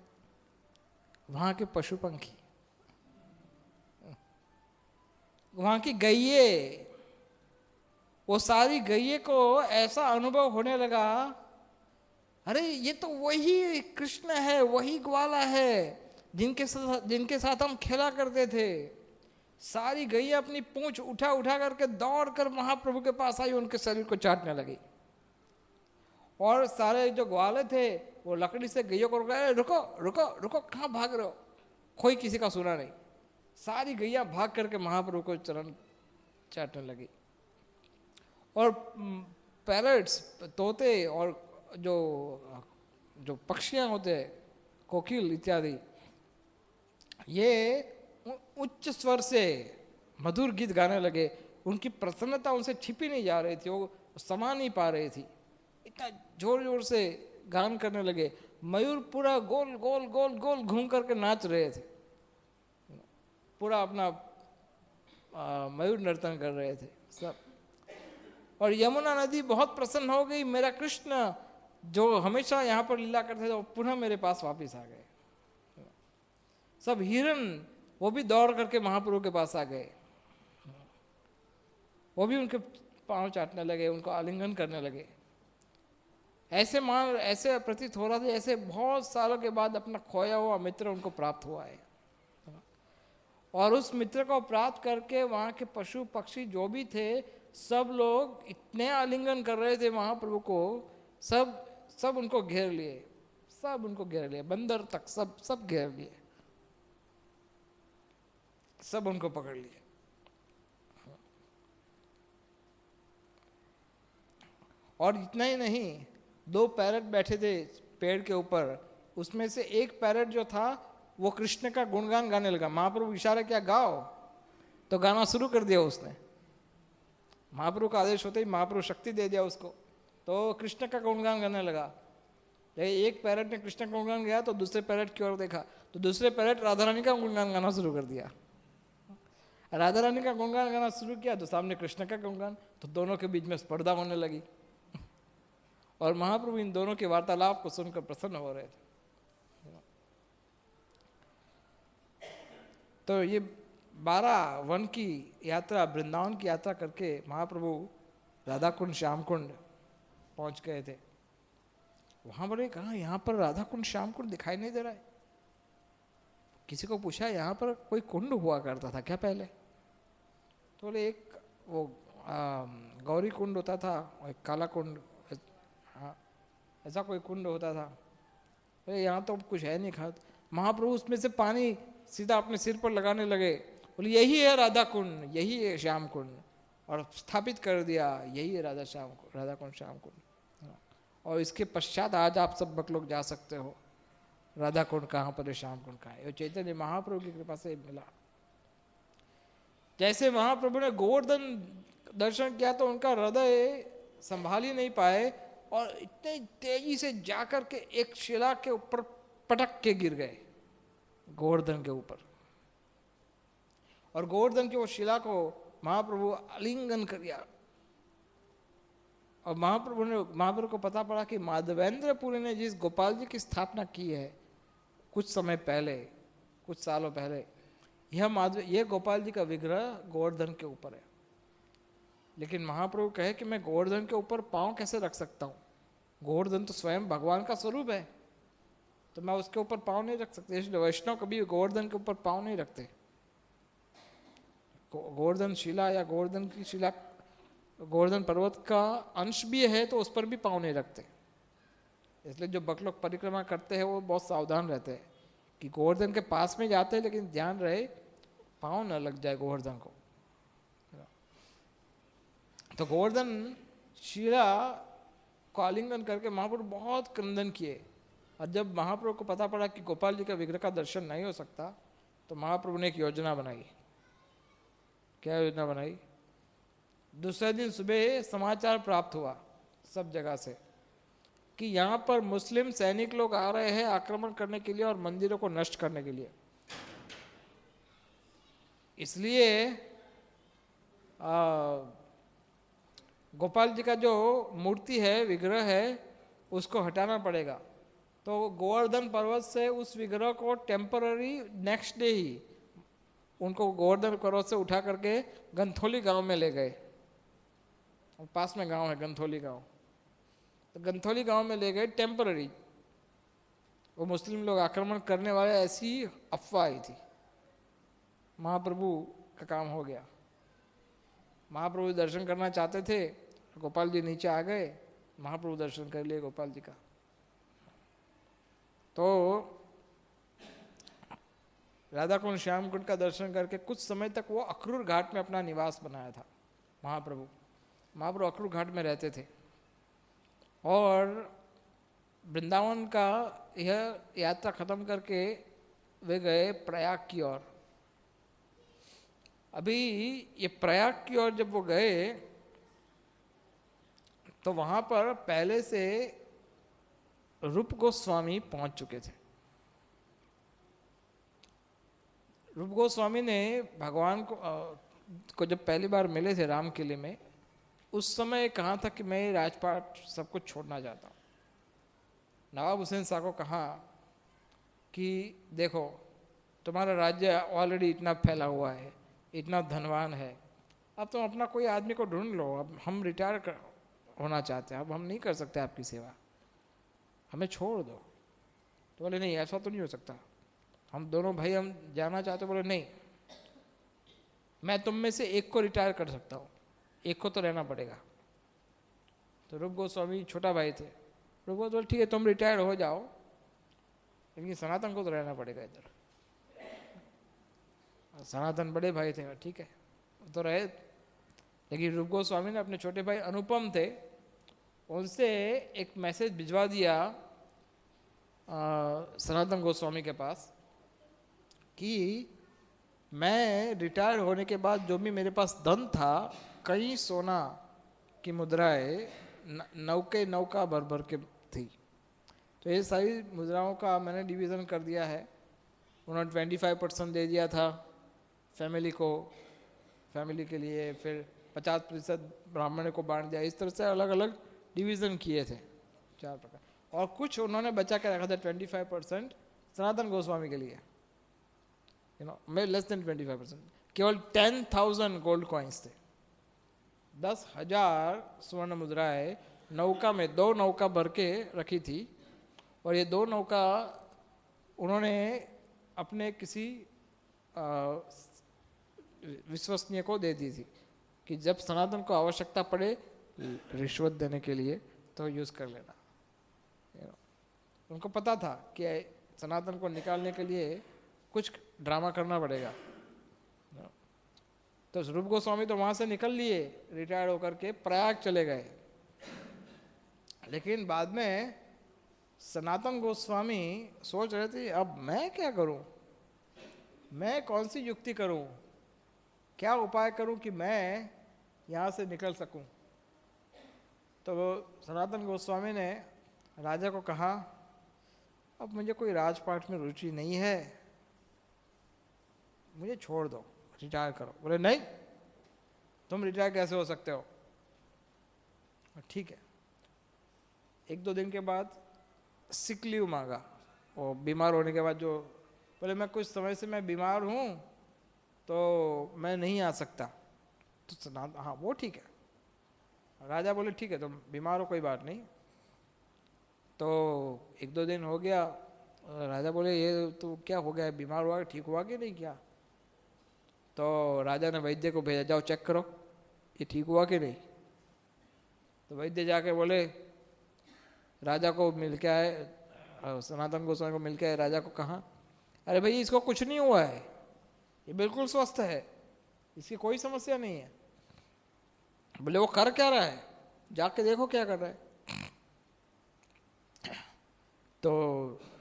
वहां के पशु पंखी, वहां की गैये। वो सारी गैये को ऐसा अनुभव होने लगा, अरे ये तो वही कृष्ण है, वही ग्वाला है जिनके साथ हम खेला करते थे। सारी गैया अपनी पूंछ उठा उठा करके दौड़ कर महाप्रभु के पास आई, उनके शरीर को चाटने लगी। और सारे जो ग्वाले थे वो लकड़ी से गैया को रुका, रुको रुको रुको, कहाँ भाग रहे हो? कोई किसी का सुना नहीं। सारी गैया भाग करके महाप्रभु को चरण चाटने लगी। और पैरट्स, तोते और जो पक्षियां होते हैं, कोकिल इत्यादि, ये उच्च स्वर से मधुर गीत गाने लगे। उनकी प्रसन्नता उनसे छिपी नहीं जा रही थी, वो समा नहीं पा रही थी, इतना जोर जोर से गान करने लगे। मयूर पूरा गोल गोल गोल गोल घूम करके नाच रहे थे, पूरा अपना मयूर नर्तन कर रहे थे सब। और यमुना नदी बहुत प्रसन्न हो गई, मेरा कृष्ण जो हमेशा यहाँ पर लीला करते थे वो पुनः मेरे पास वापस आ गए। सब हिरन वो भी दौड़ करके महाप्रभु के पास आ गए, वो भी उनके पांव चाटने लगे, उनको आलिंगन करने लगे। ऐसे प्रतीत हो रहा था ऐसे बहुत सालों के बाद अपना खोया हुआ मित्र उनको प्राप्त हुआ है। और उस मित्र को प्राप्त करके वहां के पशु पक्षी जो भी थे सब लोग इतने आलिंगन कर रहे थे महाप्रभु को, सब उनको घेर लिए, सब उनको घेर लिए, बंदर तक सब घेर लिए, सब उनको पकड़ लिए। और इतना ही नहीं, 2 पैरट बैठे थे पेड़ के ऊपर, उसमें से एक पैरट जो था वो कृष्ण का गुणगान गाने लगा। महाप्रभु इशारा किया गाओ, तो गाना शुरू कर दिया उसने। महाप्रभु का आदेश होते ही महाप्रभु शक्ति दे दिया उसको, तो कृष्ण का गुणगान गाने लगा। एक पैरट ने कृष्ण का गुणगान गाया तो दूसरे पैरट की ओर देखा, तो दूसरे पैरट राधा रानी का गुणगान गाना शुरू कर दिया। राधा रानी का गुणगान गाना शुरू किया तो सामने कृष्ण का गुणगान, तो दोनों के बीच में स्पर्धा होने लगी। और महाप्रभु इन दोनों के वार्तालाप को सुनकर प्रसन्न हो रहे थे। तो ये 12 वन की यात्रा, वृंदावन की यात्रा करके महाप्रभु राधा कुंड श्याम कुंड पहुंच गए थे। वहां बोले कहा यहाँ पर राधा कुंड श्याम कुंड दिखाई नहीं दे रहा है, किसी को पूछा यहाँ पर कोई कुंड हुआ करता था क्या पहले? तो बोले एक वो गौरी कुंड होता था, एक काला कुंड, हाँ ऐसा कोई कुंड होता था। अरे यहाँ तो कुछ है नहीं खाद। महाप्रभु उसमें से पानी सीधा अपने सिर पर लगाने लगे, बोले यही है राधा कुंड, यही है श्याम कुंड, और स्थापित कर दिया यही है राधा कुंड श्याम कुंड। और इसके पश्चात आज आप सब भक्त लोग जा सकते हो, राधा कुंड कहाँ पर है, श्याम कुंड कहाँ है। चैतन्य महाप्रभु की कृपा से मिला। जैसे महाप्रभु ने गोवर्धन दर्शन किया तो उनका हृदय संभाल ही नहीं पाए और इतने तेजी से जाकर के एक शिला के ऊपर पटक के गिर गए, गोवर्धन के ऊपर। और गोवर्धन की वो शिला को महाप्रभु आलिंगन कर दिया। और महाप्रभु को पता पड़ा कि माधवेंद्रपुरी ने जिस गोपाल जी की स्थापना की है कुछ समय पहले, कुछ सालों पहले, यह गोपाल जी का विग्रह गोवर्धन के ऊपर है। लेकिन महाप्रभु कहे कि मैं गोवर्धन के ऊपर पांव कैसे रख सकता हूं? गोवर्धन तो स्वयं भगवान का स्वरूप है, तो मैं उसके ऊपर पांव नहीं रख सकते। इसलिए वैष्णव कभी गोवर्धन के ऊपर पांव नहीं रखते। गोवर्धन शिला या गोवर्धन की शिला गोवर्धन पर्वत का अंश भी है तो उस पर भी पांव नहीं रखते। इसलिए जो भक्त लोग परिक्रमा करते हैं वो बहुत सावधान रहते हैं कि गोवर्धन के पास में जाते हैं, लेकिन ध्यान रहे पांव न लग जाए गोवर्धन को। तो गोवर्धन शिला को आलिंगन करके महाप्रभु बहुत क्रंदन किए। और जब महाप्रभु को पता पड़ा कि गोपाल जी का विग्रह का दर्शन नहीं हो सकता, तो महाप्रभु ने एक योजना बनाई। क्या योजना बनाई? दूसरे दिन सुबह समाचार प्राप्त हुआ सब जगह से कि यहाँ पर मुस्लिम सैनिक लोग आ रहे हैं आक्रमण करने के लिए और मंदिरों को नष्ट करने के लिए। इसलिए गोपाल जी का जो मूर्ति है, विग्रह है, उसको हटाना पड़ेगा। तो गोवर्धन पर्वत से उस विग्रह को टेम्पररी नेक्स्ट डे ही उनको गोवर्धन पर्वत से उठा करके गंथौली गांव में ले गए। पास में गांव है गंथौली गांव, तो गंथौली गांव में ले गए टेम्पररी। वो मुस्लिम लोग आक्रमण करने वाले ऐसी अफवाह आई थी। महाप्रभु का काम हो गया। महाप्रभु दर्शन करना चाहते थे, गोपाल जी नीचे आ गए, महाप्रभु दर्शन कर लिए गोपाल जी का। तो राधा कुंड श्याम कुंड का दर्शन करके कुछ समय तक वो अक्रूर घाट में अपना निवास बनाया था। महाप्रभु अक्रूर घाट में रहते थे। और वृंदावन का यह यात्रा खत्म करके वे गए प्रयाग की ओर। अभी ये प्रयाग की ओर जब वो गए तो वहां पर पहले से रूप गोस्वामी पहुंच चुके थे। रूप गोस्वामी ने भगवान को जब पहली बार मिले थे राम किले में, उस समय कहा था कि मैं राजपाट सब कुछ छोड़ना चाहता हूँ। नवाब हुसैन शाह को कहा कि देखो तुम्हारा राज्य ऑलरेडी इतना फैला हुआ है, इतना धनवान है, अब तुम अपना कोई आदमी को ढूंढ लो, अब हम रिटायर होना चाहते हैं, अब हम नहीं कर सकते आपकी सेवा, हमें छोड़ दो। तो बोले नहीं ऐसा तो नहीं हो सकता, हम दोनों भाई हम जाना चाहते। बोले नहीं, मैं तुम में से एक को रिटायर कर सकता हूँ, एक को तो रहना पड़ेगा। तो रूप गोस्वामी छोटा भाई थे। रूप गोस्वामी बोले ठीक है तुम रिटायर हो जाओ, लेकिन सनातन को तो रहना पड़ेगा इधर। सनातन बड़े भाई थे, ठीक है तो रहे। लेकिन रूप गोस्वामी ने अपने छोटे भाई अनुपम थे, उनसे एक मैसेज भिजवा दिया सनातन गोस्वामी के पास कि मैं रिटायर होने के बाद जो भी मेरे पास धन था, कई सोना की मुद्राएं नौका भर भर के थी, तो ये सारी मुद्राओं का मैंने डिवीज़न कर दिया है। उन्होंने 25% दे दिया था फैमिली के लिए, फिर 50% ब्राह्मण को बांट दिया। इस तरह से अलग अलग डिवीज़न किए थे 4 प्रकार। और कुछ उन्होंने बचा के रखा था 25% सनातन गोस्वामी के लिए, मैं लेस देन 25%। केवल 10,000 गोल्ड कॉइन्स थे, 10,000 स्वर्ण मुद्राएं नौका में 2 नौका भर के रखी थी। और ये 2 नौका उन्होंने अपने किसी विश्वसनीय को दे दी थी कि जब सनातन को आवश्यकता पड़े रिश्वत देने के लिए तो यूज़ कर लेना। उनको पता था कि सनातन को निकालने के लिए कुछ ड्रामा करना पड़ेगा। तो रूप गोस्वामी तो वहाँ से निकल लिए, रिटायर्ड होकर के प्रयाग चले गए। लेकिन बाद में सनातन गोस्वामी सोच रहे थे अब मैं क्या करूं, मैं कौन सी युक्ति करूं, क्या उपाय करूं कि मैं यहाँ से निकल सकूं। तो सनातन गोस्वामी ने राजा को कहा अब मुझे कोई राजपाट में रुचि नहीं है, मुझे छोड़ दो, रिटायर करो। बोले नहीं, तुम रिटायर कैसे हो सकते हो। ठीक है। एक दो दिन के बाद सिक लीव मांगा, वो बीमार होने के बाद जो बोले मैं कुछ समय से मैं बीमार हूँ तो मैं नहीं आ सकता। तो हाँ वो ठीक है। राजा बोले ठीक है तुम बीमार हो कोई बात नहीं। तो एक दो दिन हो गया, राजा बोले ये तो क्या हो गया, बीमार हुआ, ठीक हुआ कि नहीं क्या। तो राजा ने वैद्य को भेजा, जाओ चेक करो ये ठीक हुआ कि नहीं। तो वैद्य जाके बोले राजा को मिल के आए, सनातन गोस्वामी को मिल के आए, राजा को कहा अरे भाई इसको कुछ नहीं हुआ है, ये बिल्कुल स्वस्थ है, इसकी कोई समस्या नहीं है। बोले वो कर क्या रहा है, जाके देखो क्या कर रहा है। तो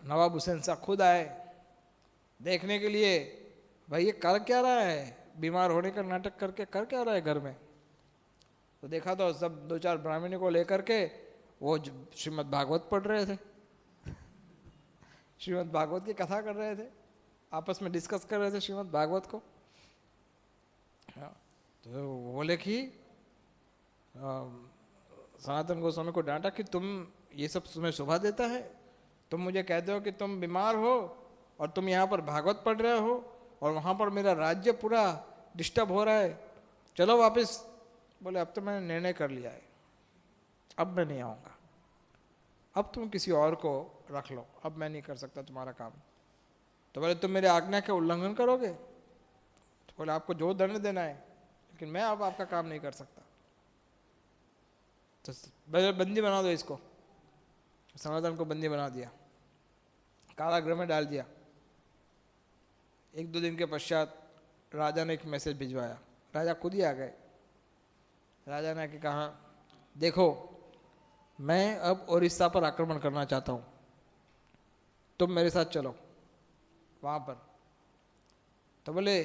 नवाब हुसैन शाह खुद आए देखने के लिए, भाई ये कर क्या रहा है, बीमार होने का नाटक करके कर क्या रहा है घर में। तो देखा तो सब दो चार ब्राह्मणों को लेकर के वो श्रीमद् भागवत पढ़ रहे थे, श्रीमद् भागवत की कथा कर रहे थे, आपस में डिस्कस कर रहे थे श्रीमद् भागवत को। तो बोले कि सनातन गोस्वामी को डांटा कि तुम ये सब तुम्हें शोभा देता है, तुम मुझे कहते हो कि तुम बीमार हो और तुम यहाँ पर भागवत पढ़ रहे हो और वहाँ पर मेरा राज्य पूरा डिस्टर्ब हो रहा है, चलो वापस। बोले अब तो मैंने निर्णय कर लिया है, अब मैं नहीं आऊँगा, अब तुम किसी और को रख लो, अब मैं नहीं कर सकता तुम्हारा काम। तो बोले तुम मेरे आज्ञा का उल्लंघन करोगे। तो बोले आपको जो दंड देना है, लेकिन मैं अब आपका काम नहीं कर सकता। तो बंदी बना दो इसको। सनातन को बंदी बना दिया, कारागृह में डाल दिया। एक दो दिन के पश्चात राजा ने एक मैसेज भिजवाया, राजा खुद ही आ गए। राजा ने कहा देखो मैं अब उड़ीसा पर आक्रमण करना चाहता हूँ, तुम मेरे साथ चलो वहाँ पर। तो बोले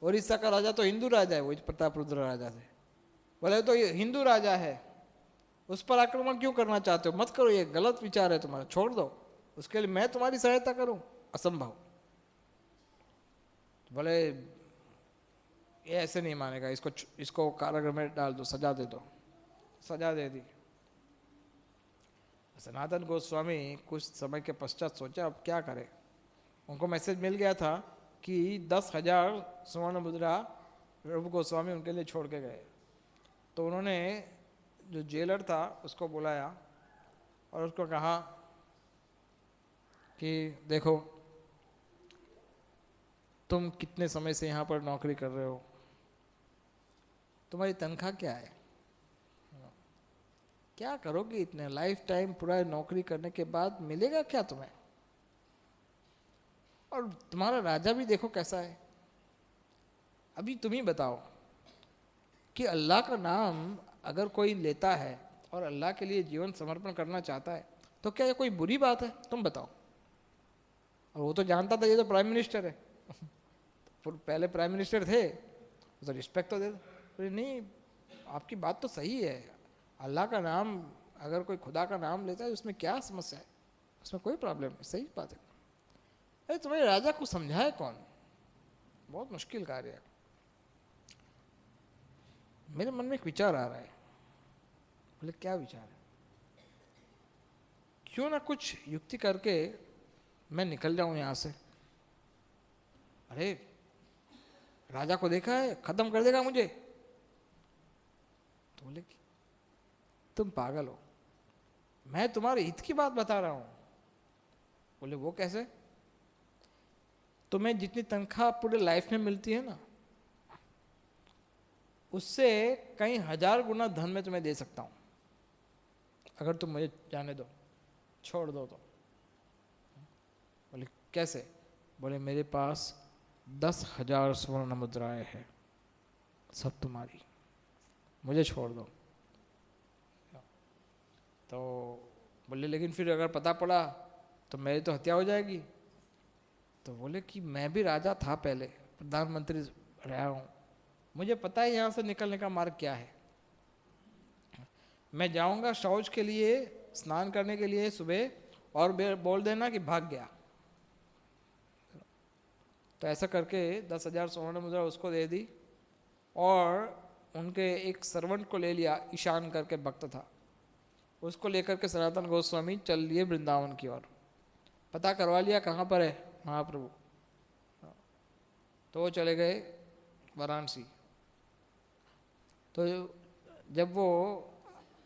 उड़ीसा का राजा तो हिंदू राजा है, वो प्रतापरुद्र राजा थे। बोले तो ये हिंदू राजा है, उस पर आक्रमण क्यों करना चाहते हो, मत करो, ये गलत विचार है तुम्हारा, छोड़ दो, उसके लिए मैं तुम्हारी सहायता करूं, असंभव। बोले ये ऐसे नहीं मानेगा, इसको कारागृह में डाल दो, सजा दे दो। सजा दे दी। सनातन गोस्वामी कुछ समय के पश्चात सोचा अब क्या करें। उनको मैसेज मिल गया था कि 10,000 स्वर्ण मुद्रा रूप गोस्वामी उनके लिए छोड़ के गए। तो उन्होंने जो जेलर था उसको बुलाया और उसको कहा कि देखो तुम कितने समय से यहाँ पर नौकरी कर रहे हो, तुम्हारी तनख्वाह क्या है, क्या करोगे इतने लाइफ टाइम पूरा नौकरी करने के बाद मिलेगा क्या तुम्हें, और तुम्हारा राजा भी देखो कैसा है। अभी तुम ही बताओ कि अल्लाह का नाम अगर कोई लेता है और अल्लाह के लिए जीवन समर्पण करना चाहता है तो क्या ये कोई बुरी बात है, तुम बताओ। और वो तो जानता था ये तो प्राइम मिनिस्टर है पहले प्राइम मिनिस्टर थे, तो रिस्पेक्ट तो दे दो। नहीं आपकी बात तो सही है, अल्लाह का नाम अगर कोई खुदा का नाम लेता है उसमें क्या समस्या है, उसमें कोई प्रॉब्लम नहीं, सही बात है। अरे तुम्हारे राजा को समझाए कौन, बहुत मुश्किल कार्य है। मेरे मन में एक विचार आ रहा है। बोले क्या विचार है, क्यों ना कुछ युक्ति करके मैं निकल जाऊं यहां से। अरे राजा को देखा है, खत्म कर देगा मुझे। तो बोले तुम पागल हो, मैं तुम्हारे हित की बात बता रहा हूं। बोले वो कैसे। तुम्हें जितनी तनख्वाह पूरे लाइफ में मिलती है ना, उससे कई हजार गुना धन में तुम्हें दे सकता हूं, अगर तुम मुझे जाने दो, छोड़ दो तो। बोले कैसे? बोले मेरे पास 10,000 स्वर्ण मुद्राएं हैं, सब तुम्हारी, मुझे छोड़ दो। तो बोले लेकिन फिर अगर पता पड़ा तो मेरी तो हत्या हो जाएगी। तो बोले कि मैं भी राजा था पहले, प्रधानमंत्री रहा हूं, मुझे पता है यहां से निकलने का मार्ग क्या है। मैं जाऊंगा शौच के लिए, स्नान करने के लिए सुबह, और बोल देना कि भाग गया। तो ऐसा करके 10,000 स्वर्ण मुद्रा उसको दे दी, और उनके एक सर्वेंट को ले लिया, ईशान करके भक्त था, उसको लेकर के सनातन गोस्वामी चल लिए वृंदावन की ओर। पता करवा लिया कहाँ पर है महाप्रभु, तो वो चले गए वाराणसी। तो जब वो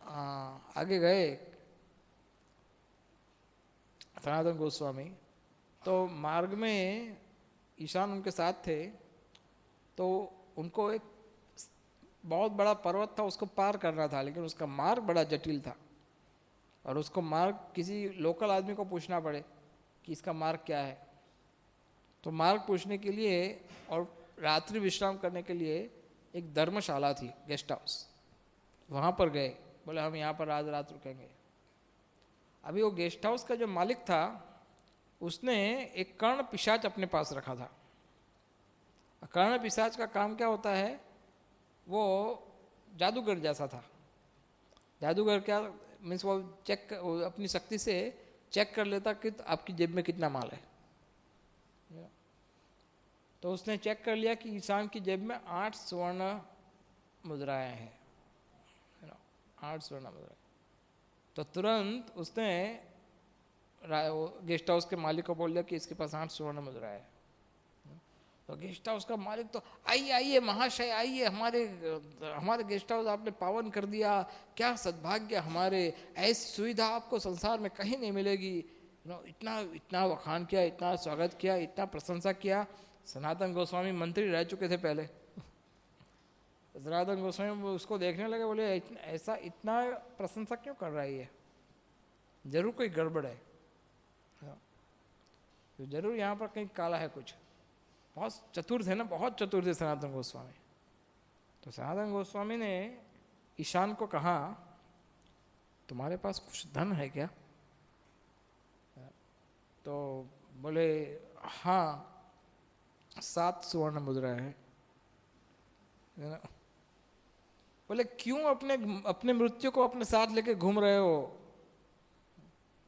आगे गए सनातन गोस्वामी, तो मार्ग में ईशान उनके साथ थे, तो उनको एक बहुत बड़ा पर्वत था, उसको पार करना था, लेकिन उसका मार्ग बड़ा जटिल था, और उसको मार्ग किसी लोकल आदमी को पूछना पड़े कि इसका मार्ग क्या है। तो मार्ग पूछने के लिए और रात्रि विश्राम करने के लिए एक धर्मशाला थी, गेस्ट हाउस, वहाँ पर गए। बोले हम यहाँ पर आज रात रुकेंगे। अभी वो गेस्ट हाउस का जो मालिक था, उसने एक कर्ण पिशाच अपने पास रखा था। कर्ण पिशाच का काम क्या होता है, वो जादूगर जैसा था। जादूगर क्या मीन्स, वो अपनी शक्ति से चेक कर लेता कि आपकी जेब में कितना माल है। तो उसने चेक कर लिया कि ईशान की जेब में 8 स्वर्ण मुद्राएं हैं, 8 स्वर्ण मुद्राएं। तो तुरंत उसने गेस्ट हाउस के मालिक को बोल दिया कि इसके पास 8 स्वर्ण मुद्राएं हैं। तो गेस्ट हाउस का मालिक तो आइए आइए महाशय आइए, हमारे गेस्ट हाउस आपने पावन कर दिया, क्या सद्भाग्य हमारे, ऐसी सुविधा आपको संसार में कहीं नहीं मिलेगी। इतना इतना वखान किया, इतना स्वागत किया, इतना प्रशंसा किया। सनातन गोस्वामी मंत्री रह चुके थे पहले। सनातन गोस्वामी उसको देखने लगे, बोले ऐसा इतना प्रशंसा क्यों कर रहा है ये, जरूर कोई गड़बड़ है, जरूर यहाँ पर कहीं काला है कुछ। बहुत चतुर थे ना, बहुत चतुर थे सनातन गोस्वामी। तो सनातन गोस्वामी ने ईशान को कहा, तुम्हारे पास कुछ धन है क्या? तो बोले हाँ, 7 स्वर्ण मुद्राएं हैं। बोले क्यों अपने मृत्यु को अपने साथ लेके घूम रहे हो?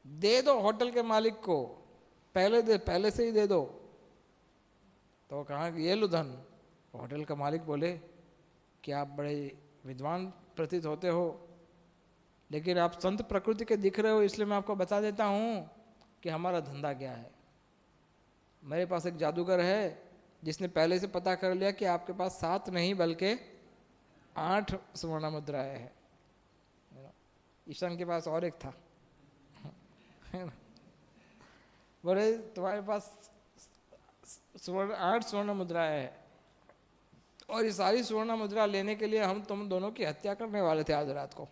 दे दो होटल के मालिक को, पहले से ही दे दो। तो कहा कि ये लो धन। होटल का मालिक बोले कि आप बड़े विद्वान प्रतीत होते हो, लेकिन आप संत प्रकृति के दिख रहे हो, इसलिए मैं आपको बता देता हूँ कि हमारा धंधा क्या है। मेरे पास एक जादूगर है जिसने पहले से पता कर लिया कि आपके पास 7 नहीं बल्कि 8 स्वर्ण मुद्राएं हैं। ईशान के पास और एक था। बोले तुम्हारे पास 8 स्वर्ण मुद्राएं है, और ये सारी स्वर्ण मुद्रा लेने के लिए हम तुम दोनों की हत्या करने वाले थे आज रात को।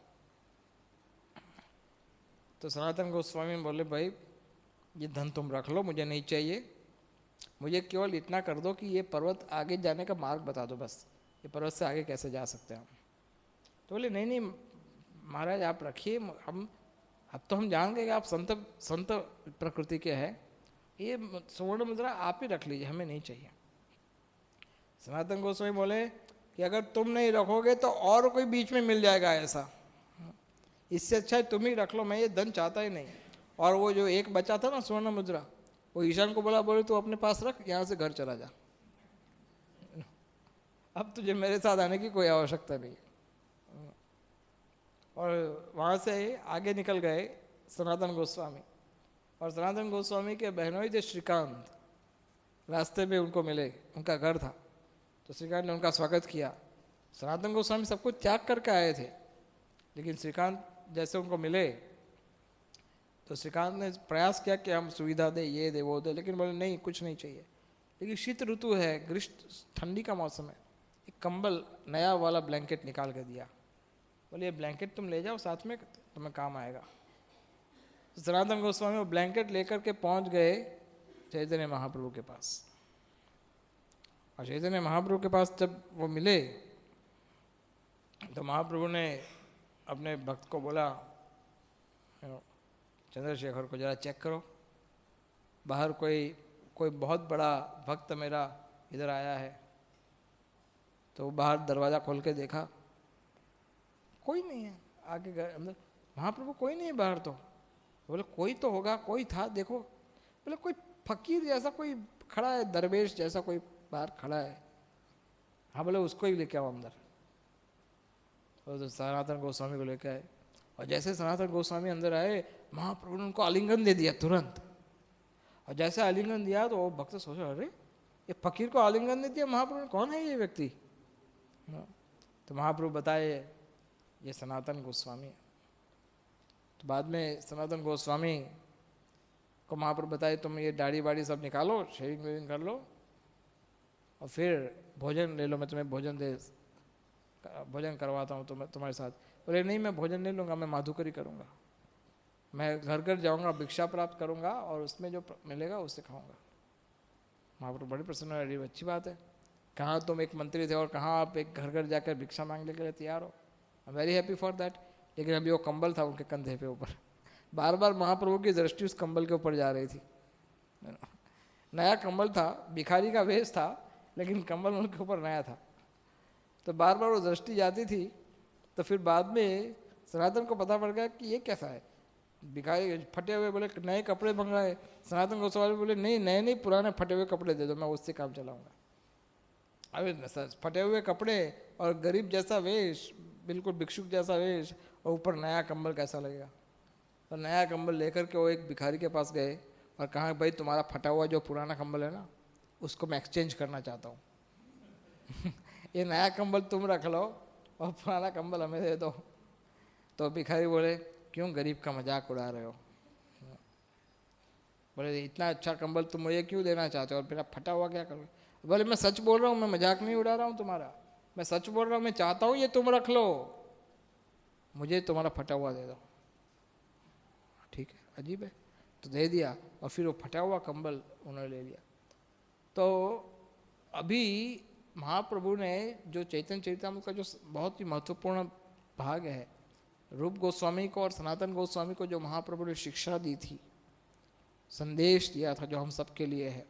तो सनातन गोस्वामी बोले भाई ये धन तुम रख लो, मुझे नहीं चाहिए, मुझे केवल इतना कर दो कि ये पर्वत आगे जाने का मार्ग बता दो, बस ये पर्वत से आगे कैसे जा सकते हैं हम। तो बोले नहीं नहीं महाराज आप रखिए, अब तो हम जान गए कि आप संत प्रकृति के हैं, ये स्वर्ण मुद्रा आप ही रख लीजिए, हमें नहीं चाहिए। सनातन गोस्वामी बोले कि अगर तुम नहीं रखोगे तो और कोई बीच में मिल जाएगा ऐसा, इससे अच्छा है तुम ही रख लो, मैं ये धन चाहता ही नहीं। और वो जो एक बचा था ना स्वर्ण मुद्रा, वो ईशान को बोला, बोले तू अपने पास रख, यहाँ से घर चला जा, अब तुझे मेरे साथ आने की कोई आवश्यकता नहीं। और वहाँ से आगे निकल गए सनातन गोस्वामी, और सनातन गोस्वामी के बहनोई थे श्रीकांत, रास्ते में उनको मिले, उनका घर था। तो श्रीकांत ने उनका स्वागत किया। सनातन गोस्वामी सब कुछ त्याग करके आए थे, लेकिन श्रीकांत जैसे उनको मिले तो श्रीकांत ने प्रयास किया कि हम सुविधा दे, ये दे वो दे, लेकिन बोले नहीं कुछ नहीं चाहिए। लेकिन शीत ऋतु है, ग्रीष्म ठंडी का मौसम है, एक कंबल नया वाला ब्लैंकेट निकाल के दिया, बोले ये ब्लैंकेट तुम ले जाओ साथ में, तुम्हें काम आएगा। तो सनातन गोस्वामी वो ब्लैंकेट लेकर के पहुंच गए चैतन्य महाप्रभु के पास। और चैतन्य महाप्रभु के पास जब वो मिले तो महाप्रभु ने अपने भक्त को बोला, चंद्रशेखर को जरा चेक करो, बाहर कोई बहुत बड़ा भक्त मेरा इधर आया है। तो बाहर दरवाज़ा खोल के देखा, कोई नहीं है, आगे अंदर महाप्रभु कोई नहीं है बाहर। तो बोले कोई तो होगा, कोई था देखो। बोले कोई फकीर जैसा कोई खड़ा है, दरवेश जैसा कोई बाहर खड़ा है। हाँ बोले उसको ही लेके आओ अंदर। तो सनातन गोस्वामी को लेके आए, और जैसे सनातन गोस्वामी अंदर आए महाप्रभु ने उनको आलिंगन दे दिया तुरंत। और जैसे आलिंगन दिया तो वो भक्त सोचा, अरे ये फकीर को आलिंगन दे दिया महाप्रभु ने, कौन है ये व्यक्ति? तो महाप्रभु बताए ये सनातन गोस्वामी। तो बाद में सनातन गोस्वामी को महाप्रभु बताए तुम ये दाढ़ी वाड़ी सब निकालो, शेविंग वेविंग कर लो और फिर भोजन ले लो, मैं तुम्हें भोजन करवाता हूँ तुम्हारे साथ। बोले नहीं मैं भोजन नहीं लूँगा, मैं माधुकरी करूँगा, मैं घर घर जाऊँगा, भिक्षा प्राप्त करूँगा और उसमें जो मिलेगा उससे खाऊँगा। महाप्रभु बड़ी प्रसन्न है, अरे अच्छी बात है, कहाँ तुम एक मंत्री थे और कहाँ आप एक घर घर जाकर भिक्षा मांगने के लिए तैयार हो, I am very happy for that. लेकिन अभी वो कंबल था उनके कंधे पे ऊपर, बार बार महाप्रभु की दृष्टि उस कंबल के ऊपर जा रही थी। नया कंबल था, भिखारी का वेश था, लेकिन कंबल उनके ऊपर नया था, तो बार बार वो दृष्टि जाती थी। तो फिर बाद में सनातन को पता पड़ गया कि ये कैसा है, भिखारी फटे हुए, बोले नए कपड़े मंगाए। सनातन गोस्वामी बोले नहीं नए नहीं, पुराने फटे हुए कपड़े दे दो, मैं उससे काम चलाऊंगा। अरे फटे हुए कपड़े और गरीब जैसा वेश, बिल्कुल भिक्षुक जैसा वेश, और ऊपर नया कंबल कैसा लगेगा। तो नया कंबल लेकर के वो एक भिखारी के पास गए और कहा भाई तुम्हारा फटा हुआ जो पुराना कंबल है ना, उसको मैं एक्सचेंज करना चाहता हूँ ये नया कंबल तुम रख लो और पुराना कंबल हमें दे दो। तो भिखारी बोले क्यों गरीब का मजाक उड़ा रहे हो? बोले इतना अच्छा कंबल तुम मुझे क्यों देना चाहते हो और मेरा फटा हुआ क्या करोगे? बोले मैं सच बोल रहा हूँ, मैं मजाक नहीं उड़ा रहा हूँ तुम्हारा, मैं सच बोल रहा हूँ, मैं चाहता हूँ ये तुम रख लो, मुझे तुम्हारा फटा हुआ दे दो। ठीक है, अजीब है। तो दे दिया और फिर वो फटा हुआ कंबल उन्होंने ले लिया। तो अभी महाप्रभु ने जो चैतन्य चरितामृत का जो बहुत ही महत्वपूर्ण भाग है, रूप गोस्वामी को और सनातन गोस्वामी को जो महाप्रभु ने शिक्षा दी थी, संदेश दिया था जो हम सबके लिए है,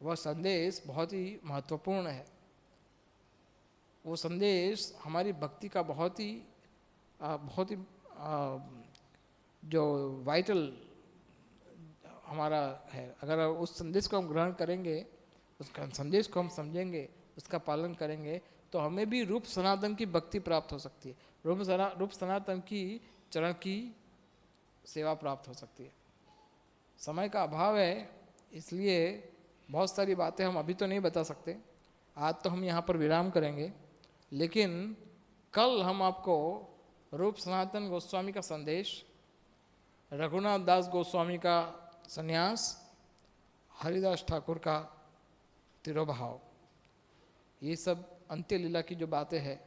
वह संदेश बहुत ही महत्वपूर्ण है। वो संदेश हमारी भक्ति का बहुत ही जो वाइटल हमारा है। अगर उस संदेश को हम ग्रहण करेंगे, उसका संदेश को हम समझेंगे, उसका पालन करेंगे, तो हमें भी रूप सनातन की भक्ति प्राप्त हो सकती है, रूप सनातन की चरण की सेवा प्राप्त हो सकती है। समय का अभाव है, इसलिए बहुत सारी बातें हम अभी तो नहीं बता सकते। आज तो हम यहाँ पर विराम करेंगे, लेकिन कल हम आपको रूप सनातन गोस्वामी का संदेश, रघुनाथ दास गोस्वामी का संन्यास, हरिदास ठाकुर का तिरोभाव, ये सब अंत्य लीला की जो बातें हैं